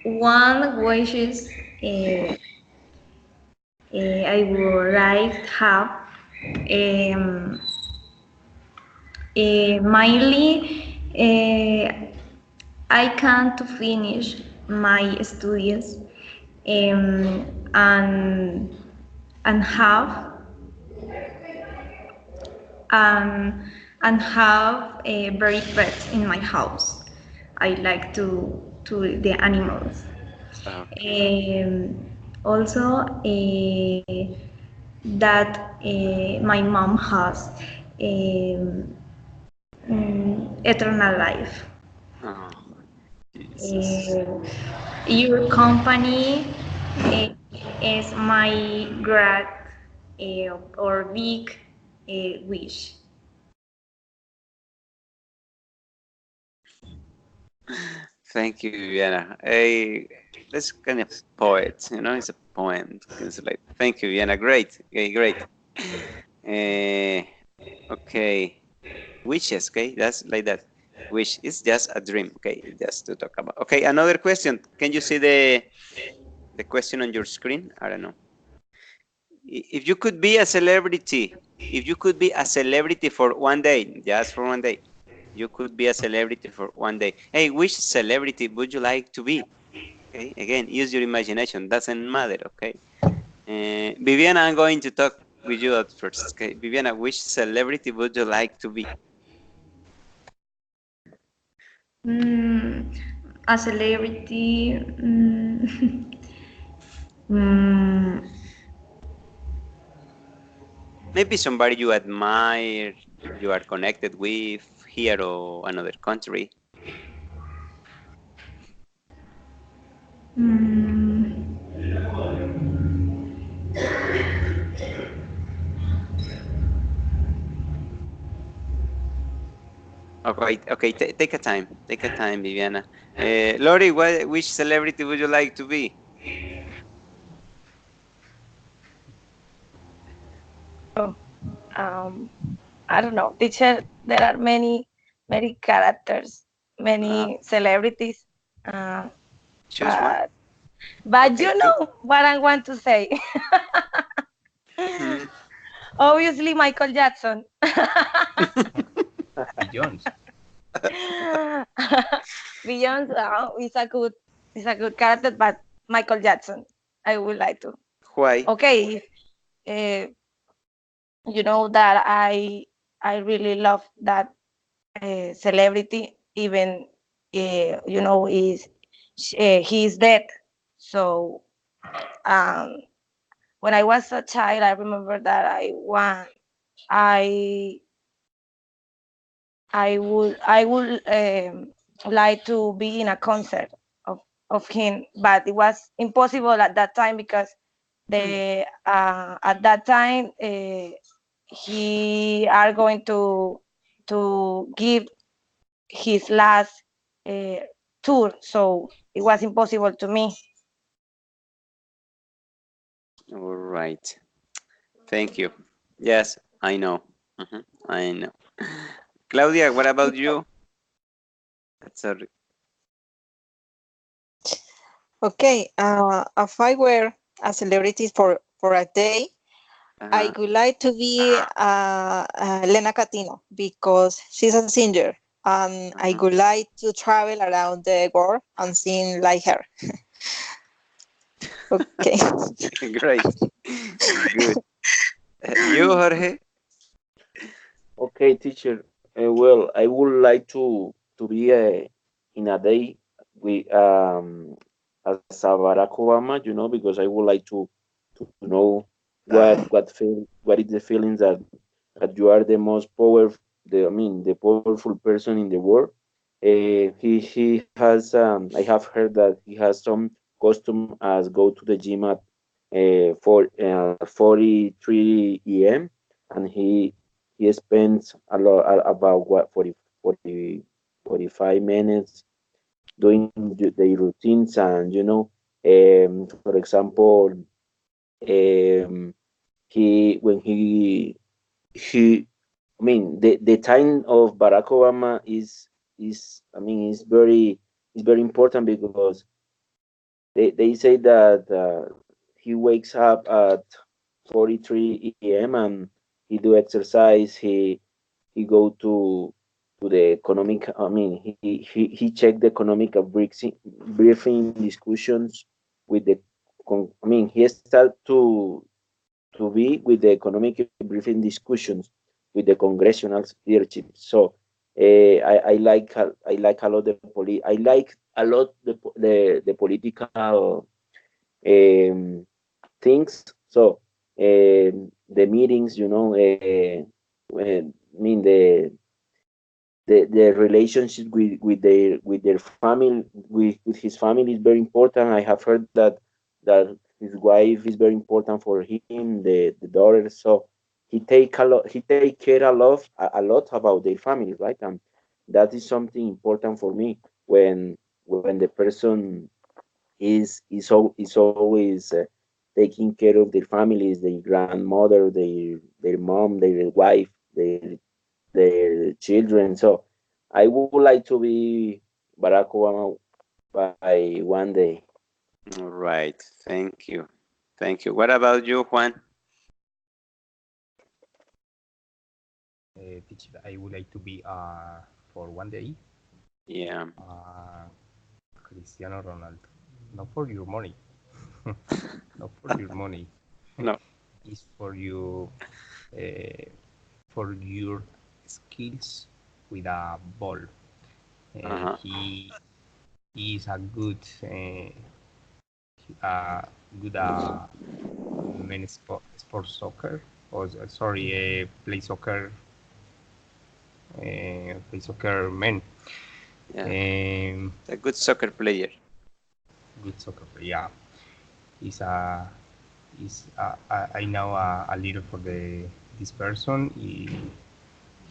One wishes I would like to have um, mainly I can't finish my studies and have um, and have a very pets in my house. I like to the animals. Okay. Also, that my mom has eternal life. Oh, Jesus. Uh, your company uh, is my great or big wish. Thank you, Viviana. A this kind of poet, it's a poem. It's like, thank you, Viviana. Great. Okay, great. Okay. Wishes, okay? That's like that. Wish is just a dream, okay? Just to talk about. Okay, another question. Can you see the question on your screen? I don't know. If you could be a celebrity, if you could be a celebrity for one day, just for one day, you could be a celebrity for one day. Hey, which celebrity would you like to be? Okay, again, use your imagination. Doesn't matter. Okay, Viviana, I'm going to talk with you at first. Okay, Viviana, which celebrity would you like to be? Mm, a celebrity. Mm, Maybe somebody you admire, you are connected with here or another country. mm, Okay, take a time. Take a time, Viviana. Lori, which celebrity would you like to be? I don't know, teacher. There are many characters, many celebrities. Choose one. But Okay, you two. know what I want to say. Hmm. Obviously, Michael Jackson. Jones. Beyond is a good character, but Michael Jackson, I would like to. Why? Okay, uh, you know that I really love that celebrity, even you know he's dead. So when I was a child, I remember that I I would like to be in a concert of him, but it was impossible at that time because the at that time he are going to give his last uh, tour, so it was impossible to me. All right. Thank you. Yes, I know. I know. Claudia, what about you? Sorry. Okay, if I were a celebrity for a day, I would like to be Lena Catino because she's a singer, and I would like to travel around the world and sing like her. Okay. Great. Good. You, Jorge? Okay, teacher. Well, I would like to be in a day with as a Barack Obama, because I would like to know what is the feelings that you are the most powerful, the powerful person in the world. He has I have heard that he has some custom as go to the gym at 43 a.m. and he spends a lot about what 45 minutes doing the routines, and for example, he when he the time of Barack Obama is is very important because they say that he wakes up at 43 a.m. and he do exercise. He go to the economic. He check the economic briefing discussions with the. He start to be with the economic briefing discussions with the congressional leadership. So I like a lot I like a lot the political things. So the meetings, the relationship with their family with his family is very important. I have heard that his wife is very important for him, the daughter. So he take care a lot about their family, right? And that is something important for me when the person is always taking care of their families, their grandmother, their mom, their wife, their children. So I would like to be Barack Obama by one day. All right. Thank you. Thank you. What about you, Juan? Teacher, I would like to be for one day Yeah. Cristiano Ronaldo. Not for your money. Not for your money. No. It's for your skills with a ball. He is a good men sport soccer, or sorry, play soccer man. Yeah. A good soccer player. Good soccer player. Yeah, I know a little for this person.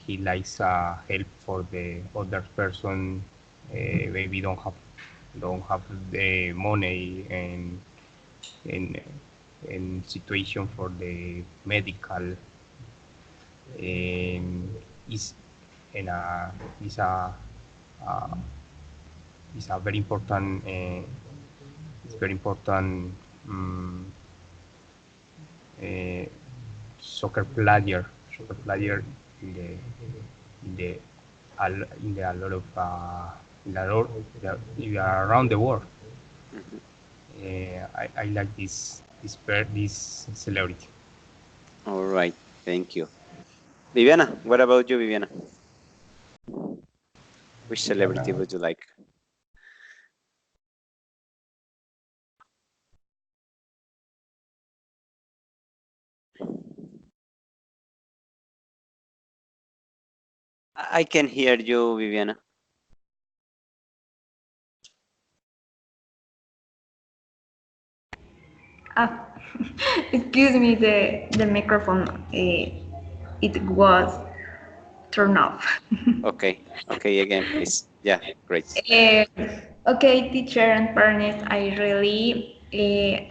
he likes help for the other person. Maybe don't have the money and situation for the medical, and is and uh, is a very important it's very important um, uh, soccer player in the in the in the a lot of in a lot, around the world. Mhm. I like this celebrity. All right, thank you. Viviana, what about you, Viviana? Which celebrity would you like? I can hear you, Viviana. Ah, excuse me, the microphone, it was turned off. Okay, okay, again, please. Yeah, great. Eh, okay, teacher and parents, I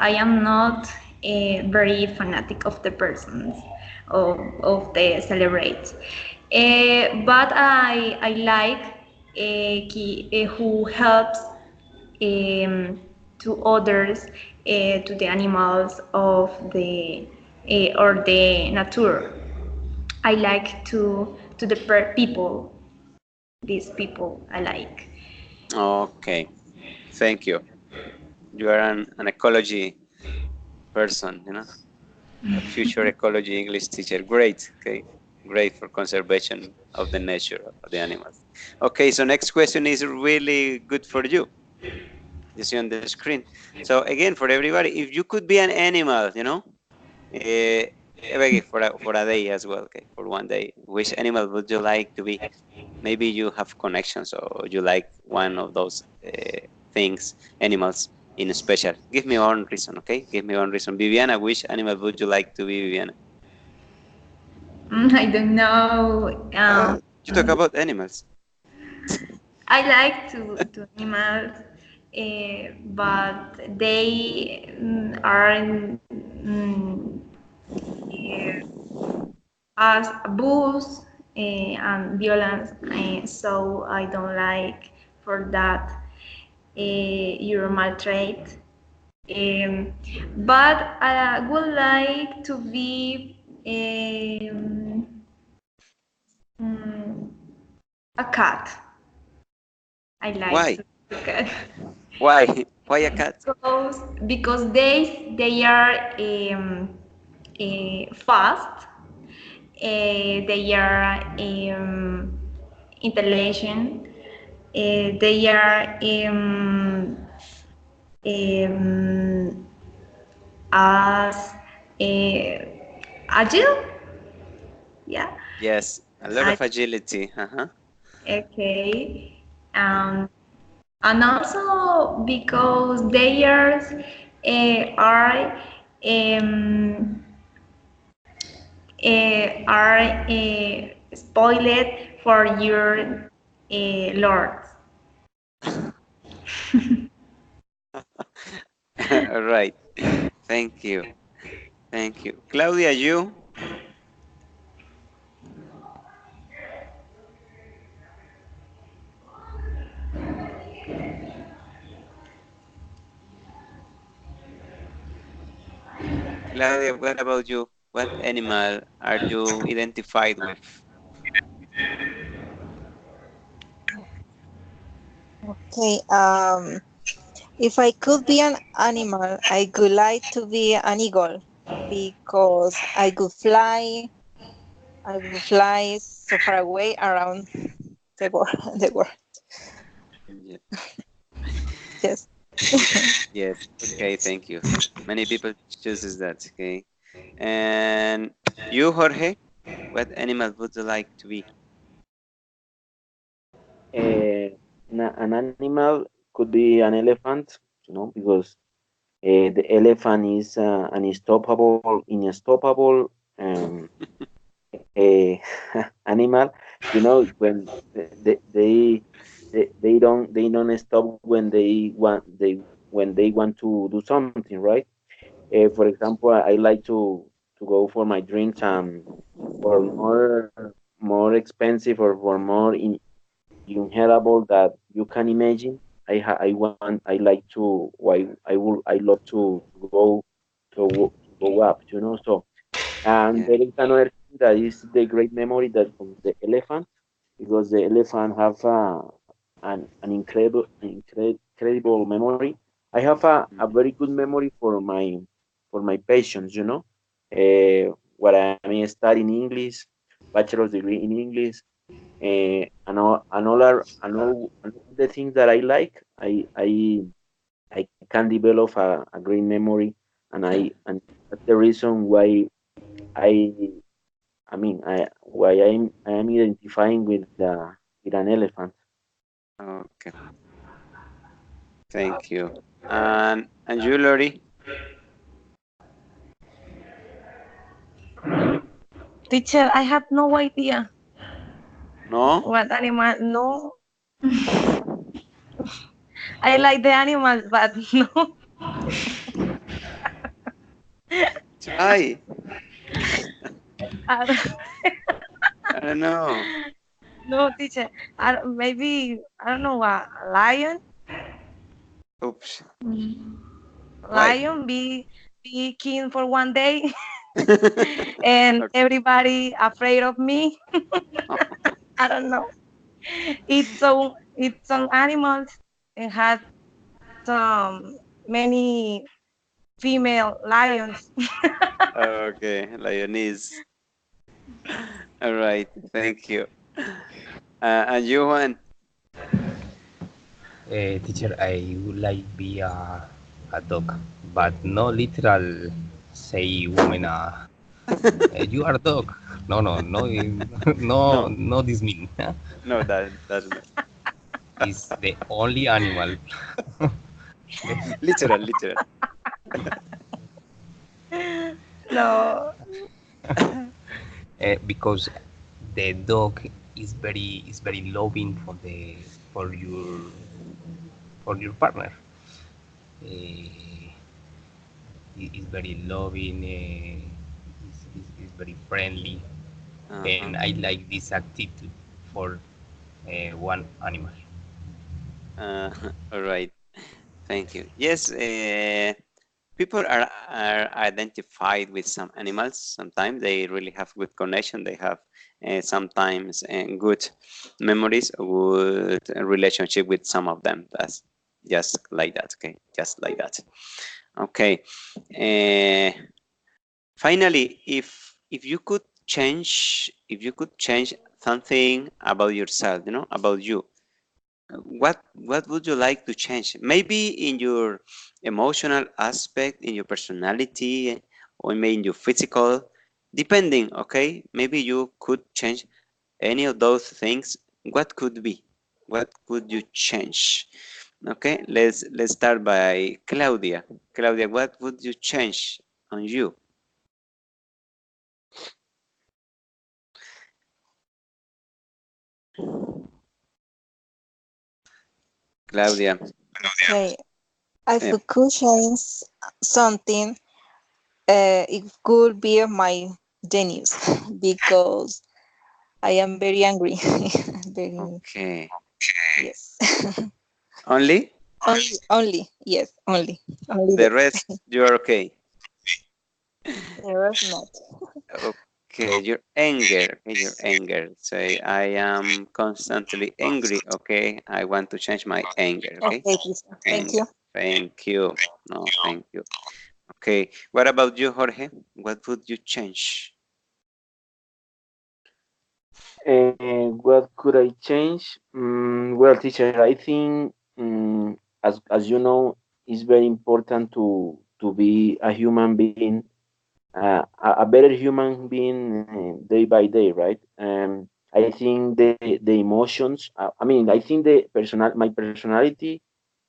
am not very fanatic of the persons of the celebrates, but I like who helps to others, to the animals of the or the nature. I like to the people, these people I like. Okay, thank you. You are an ecology person, you know, a future ecology English teacher. Great, okay, great for conservation of the nature of the animals. Okay, so next question is really good for you. You see on the screen. So again, for everybody, if you could be an animal, you know, uh, for a day as well, okay, for one day, which animal would you like to be? Maybe you have connections or you like one of those things, animals in special. Give me one reason, okay? Give me one reason. Viviana, which animal would you like to be, Viviana? I don't know. You talk about animals. I like to animals, but they are as abuse and violence, so I don't like for that your maltreat. Um, but I would like to be mm, a cat. I like Why? to be a cat. Why? Why a cat? Because they are fast. They are intelligent. They are um, as agile. Yeah. Yes, a lot of agility. Uh-huh. Okay. Um, and also because they um, spoiled for your lords. All right. Thank you. Thank you. Claudia, you? Claudia, what about you? What animal are you identified with? Okay. If I could be an animal, I would like to be an eagle because I could fly. I would fly so far away around the world. The world. Yeah. Yes. Yes. Okay. Thank you. Many people chooses that. Okay. And you, Jorge, what animal would you like to be? An animal could be an elephant, because the elephant is unstoppable, animal, when they don't stop when they want to do something, right? For example, I like to go for my drinks, for more expensive, or for more inhalable that you can imagine. I like to I love to go up, so. And Yeah. there is another thing that is the great memory that of the elephant, because the elephant have an incredible memory. I have a very good memory for my patients, what I'm studying English, bachelor's degree in English, and all the things that I like, I can develop a great memory, and that's the reason I why I'm identifying with an elephant. Okay. Thank you. And you, Lori? Teacher, I have no idea No? what animal. No, I like the animals, but no. Try. I don't, I don't know. no, teacher. Maybe I don't know what lion. Oops. Why? Lion be king for one day, and Okay. everybody afraid of me. I don't know. It's some animals and has many female lions. Okay, Lioness. All right, thank you. And you, Juan? Teacher, I would like be a dog, but no literal say woman. You are a dog. No, no, no, no, No, no. This mean no, that's not. is the only animal. Literal, literal. No, Because the dog is very loving for your partner. Uh, is very loving. Is very friendly, and Uh-huh. I like this attitude for one animal. Uh, all right, thank you. Yes, people are identified with some animals. Sometimes they really have good connection. They have sometimes good memories, good relationship with some of them. That's just like that. Okay, just like that. Okay. Uh, Finally, if you could change something about yourself, about you, what would you like to change? Maybe in your emotional aspect, in your personality, or maybe in your physical, depending, okay? Maybe you could change any of those things. What could be? What could you change? Okay, let's start by Claudia. Claudia, what would you change on you? Claudia. Okay, I Yeah. could change something. It could be my genius because I am very angry. Very, Okay. yes. Only Only, yes, only the that. rest you're okay. The rest not. Okay, your anger. Okay, your anger. Say I am constantly angry. Okay, I want to change my anger. Okay, Okay, teacher. Thank anger. you. Thank you. No, thank you. Okay, what about you, Jorge? What would you change? What could I change? Well, teacher, I think, as you know, it's very important to be a human being, a better human being, day by day, right? I think the emotions. I think my personality.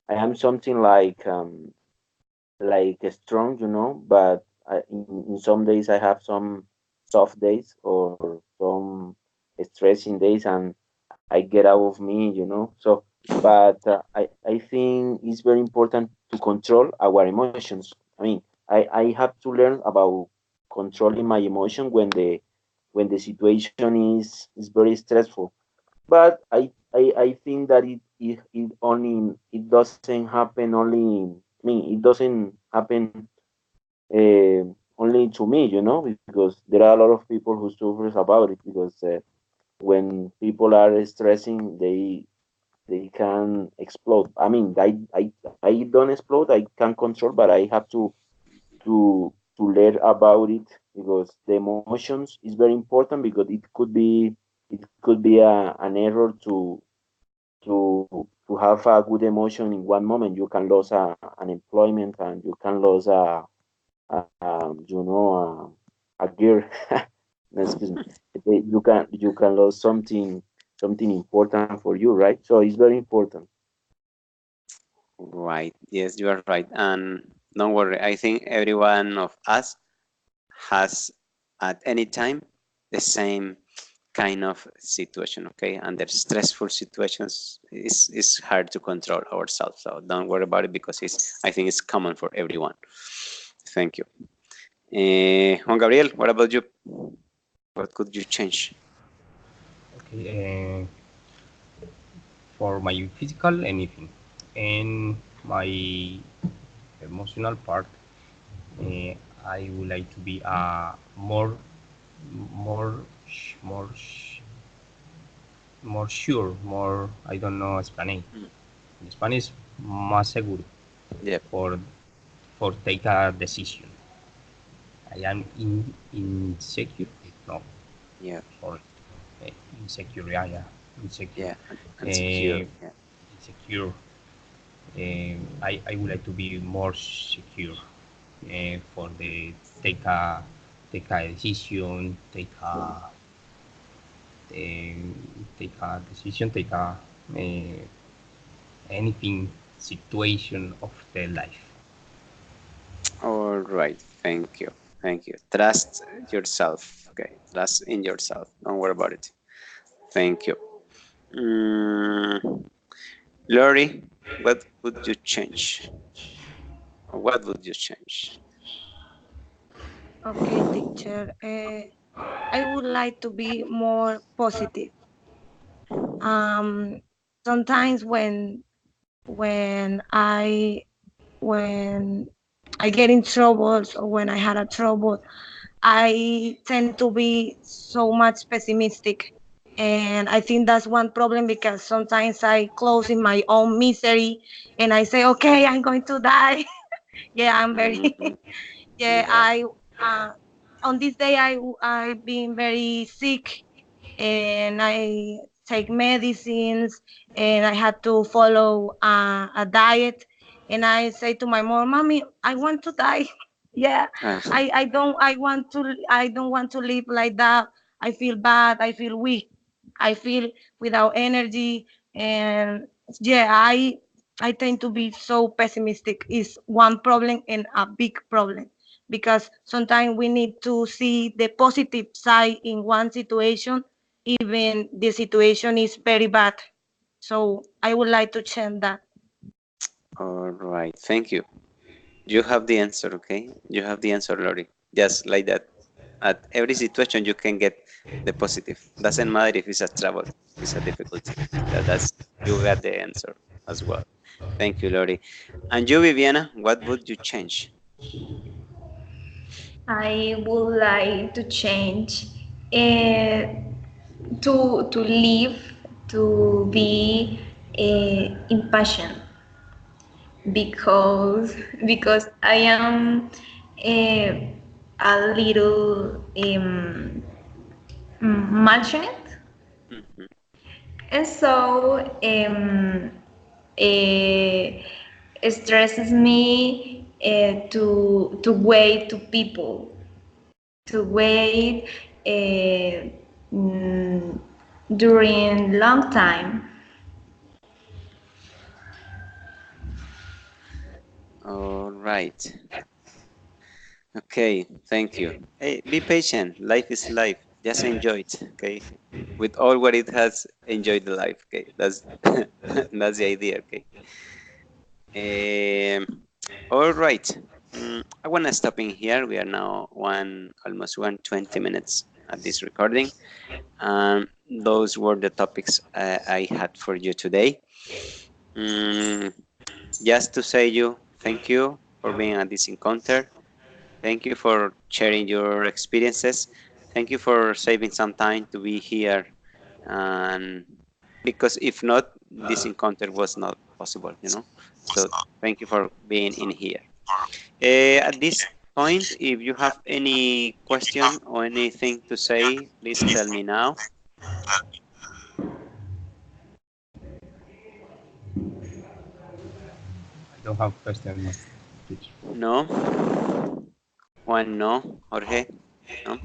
I am something like strong, but in some days I have soft days or some stressing days, and I get out of me, you know. So, but I think it's very important to control our emotions. I mean, I have to learn about controlling my emotion when the situation is very stressful. But I think that it doesn't happen only me. It doesn't happen uh, only to me, you know, because there are a lot of people who suffers about it because when people are stressing, they can explode. I mean, I don't explode. I can control, but I have to learn about it because the emotions is very important because it could be an error to have a good emotion in one moment. You can lose an employment and you can lose you know a gear. Excuse me. You can lose something important for you, right? So it's very important. Right. Yes, you are right. And don't worry, I think every one of us has at any time the same kind of situation, okay? Under stressful situations, it's hard to control ourselves. So don't worry about it because I think it's common for everyone. Thank you. Juan Gabriel, what about you? What could you change? Okay, for my physical anything, and my emotional part, uh, I would like to be more, more, more sure, more. I don't know Spanish. Mm. In Spanish, más seguro Yep. for take a decision. I am insecure. No, Yeah. sorry, insecure. Yeah, yeah, insecure. Yeah. Insecure. Uh, Yeah. insecure. I would like to be more secure for the take a take a decision, take a decision, take a anything situation of the life. All right. Thank you. Thank you. Trust yourself. Okay. Trust in yourself. Don't worry about it. Thank you. Lori, what would you change? Or what would you change? Okay, teacher. I would like to be more positive. Um, Sometimes when I when I get in troubles or when I had a trouble, I tend to be so much pessimistic. And I think that's one problem because sometimes I close in my own misery and I say, okay, I'm going to die. Yeah, I'm very, Mhm. yeah, Yeah. uh, on this day, I've been very sick and I take medicines and I had to follow a diet. And I say to my mom, "Mommy, I want to die." Yeah, Ah, I don't want to live like that. I feel bad. I feel weak. I feel without energy. And yeah, I tend to be so pessimistic. Is one problem and a big problem because sometimes we need to see the positive side in one situation even the situation is very bad. So I would like to change that. all right. Thank you. You have the answer, okay? You have the answer, Lori. Just like that. At every situation, you can get the positive. Doesn't matter if it's a trouble, it's a difficulty. That's you got the answer as well. Thank you, Lori. And you, Viviana, what would you change? I would like to change uh, to live to be impatient because I am a little passionate, Mhm. and so it stresses me to wait to people, to wait uh, mm, during long time. All right. Okay, thank you. Hey, be patient. Life is life. Just enjoy it. Okay, with all what it has, enjoy the life. Okay, that's that's the idea. Okay. All right. I want to stop in here. We are now almost 120 minutes at this recording. Those were the topics I had for you today. Just to say you thank you for being at this encounter. Thank you for sharing your experiences. Thank you for saving some time to be here. And because if not, this encounter was not possible, you know. So thank you for being in here. At this point, if you have any question or anything to say, please tell me now. I don't have question. Teacher. No? Juan, no? Jorge? No?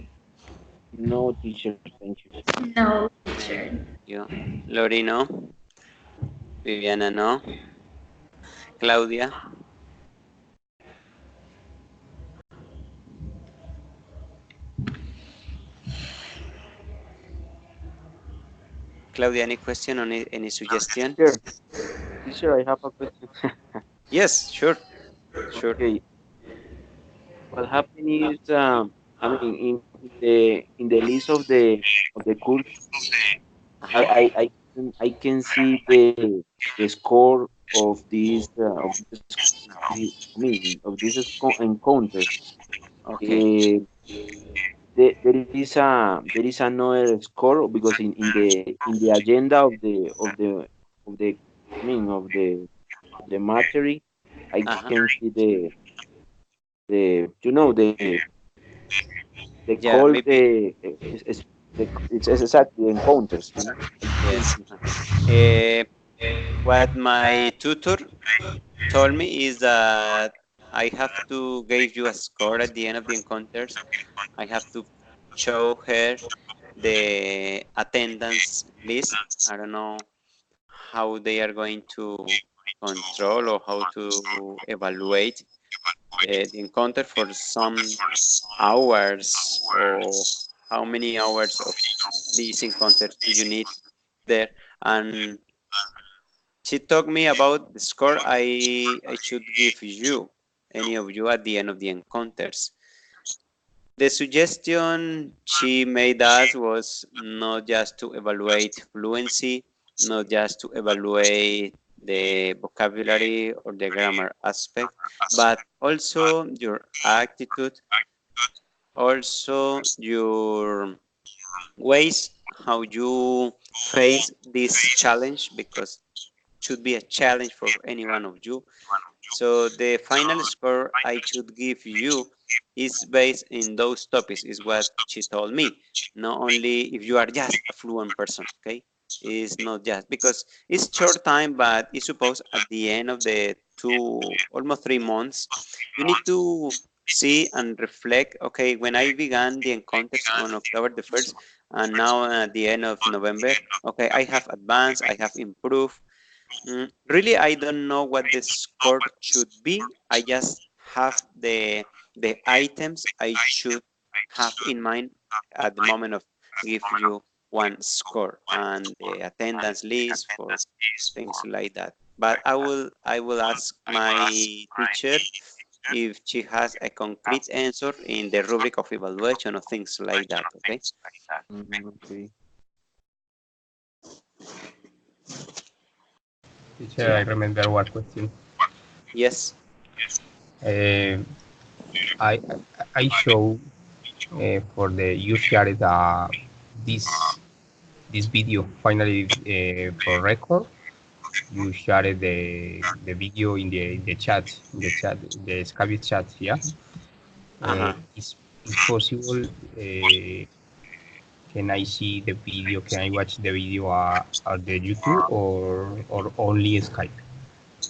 No, teacher, thank you. No, teacher. You? Lori, no? Viviana, no? Claudia? Claudia, any question or any suggestion? Teacher, teacher, I have a question. Yes, sure. Sure. Okay, what happened is, I mean, in the list of the course, I Uh-huh. I I I can see the score of this I mean of this encounter. Okay. Uh, there is another score because in the agenda of the I mean of the material I Uh-huh. can see the you know the Yeah, call maybe. it's exactly encounters, you know. I can Yes. see. What my tutor told me is that I have to give you a score at the end of the encounters. I have to show her the attendance list. I don't know how they are going to control or how to evaluate the encounter for some hours, or how many hours of these encounters do you need there. And she talked me about the score I should give you, any of you, at the end of the encounters. The suggestion she made us was not just to evaluate fluency, not just to evaluate the vocabulary or the grammar aspect, but also your attitude, also your ways how you face this challenge, because it should be a challenge for any one of you. So the final score I should give you is based in those topics, is what she told me. Not only if you are just a fluent person, okay? It's not just because it's short time, but it's supposed at the end of the almost 3 months, you need to see and reflect. Okay, when I began the encounters on October the 1st, and now at the end of November, okay, I have advanced, I have improved. Really, I don't know what the score should be. I just have the items I should have in mind at the moment of give you one score, and the attendance list for things like that. But I will ask my teacher if she has a concrete answer in the rubric of evaluation or things like that. Okay. Okay. Teacher, I remember one question. Yes. Uh, I I show for the you shared this video finally for record. You shared the video in the chat, the Skype chat. Yeah, Uh-huh. is possible. Can I see the video? Can I watch the video on the YouTube or only Skype?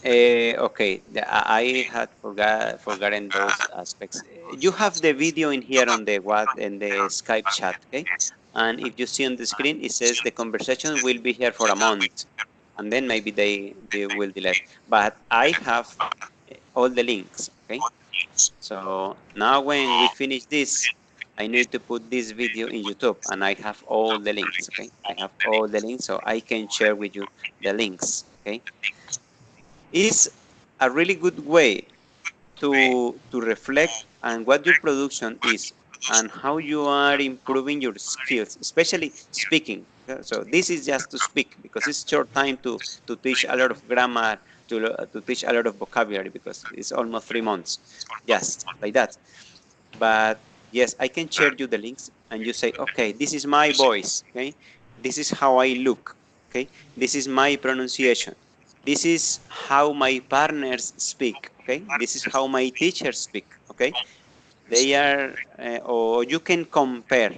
Okay, I had forgotten those aspects. You have the video in here on the Skype chat, okay? And if you see on the screen, it says the conversation will be here for a month, and then maybe they will delete. But I have all the links, okay? So now when we finish this, I need to put this video in YouTube, and I have all the links, okay? I have all the links, so I can share with you the links, okay? It's a really good way to reflect on what your production is and how you are improving your skills, especially speaking. So this is just to speak, because it's short time to teach a lot of grammar, to teach a lot of vocabulary, because it's almost 3 months, just like that. But yes, I can share you the links, and you say, okay, this is my voice, okay? This is how I look, okay? This is my pronunciation. This is how my partners speak, okay? This is how my teachers speak, okay? They are, or you can compare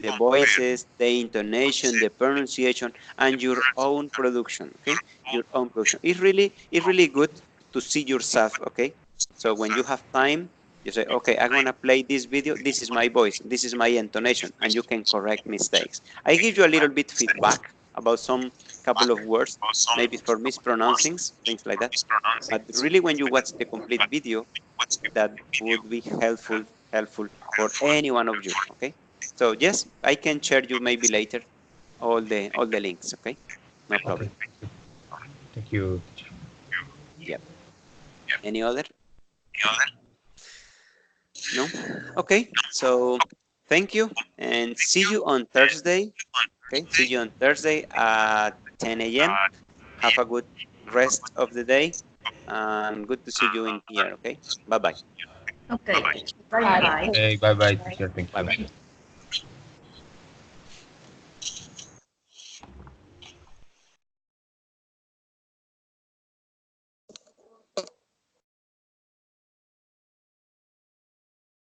the voices, the intonation, the pronunciation, and your own production, okay? Your own production. It's really good to see yourself, okay? So when you have time, you say, okay, I'm gonna play this video. This is my voice. This is my intonation, and you can correct mistakes. I give you a little bit feedback about some couple of words, maybe for mispronouncings, things like that. But really, when you watch the complete video, that would be helpful for any one of you, okay? So yes, I can share you maybe later all the links, okay? No Okay. problem. Thank you. Yep. Any other? No? Okay, so thank you, and see you on Thursday. Okay, see you on Thursday at 10 a.m. Have a good rest of the day, and good to see you in here, okay? Bye-bye. Okay. Bye. Bye. Hey, bye bye, teacher. Thank you. Bye-bye.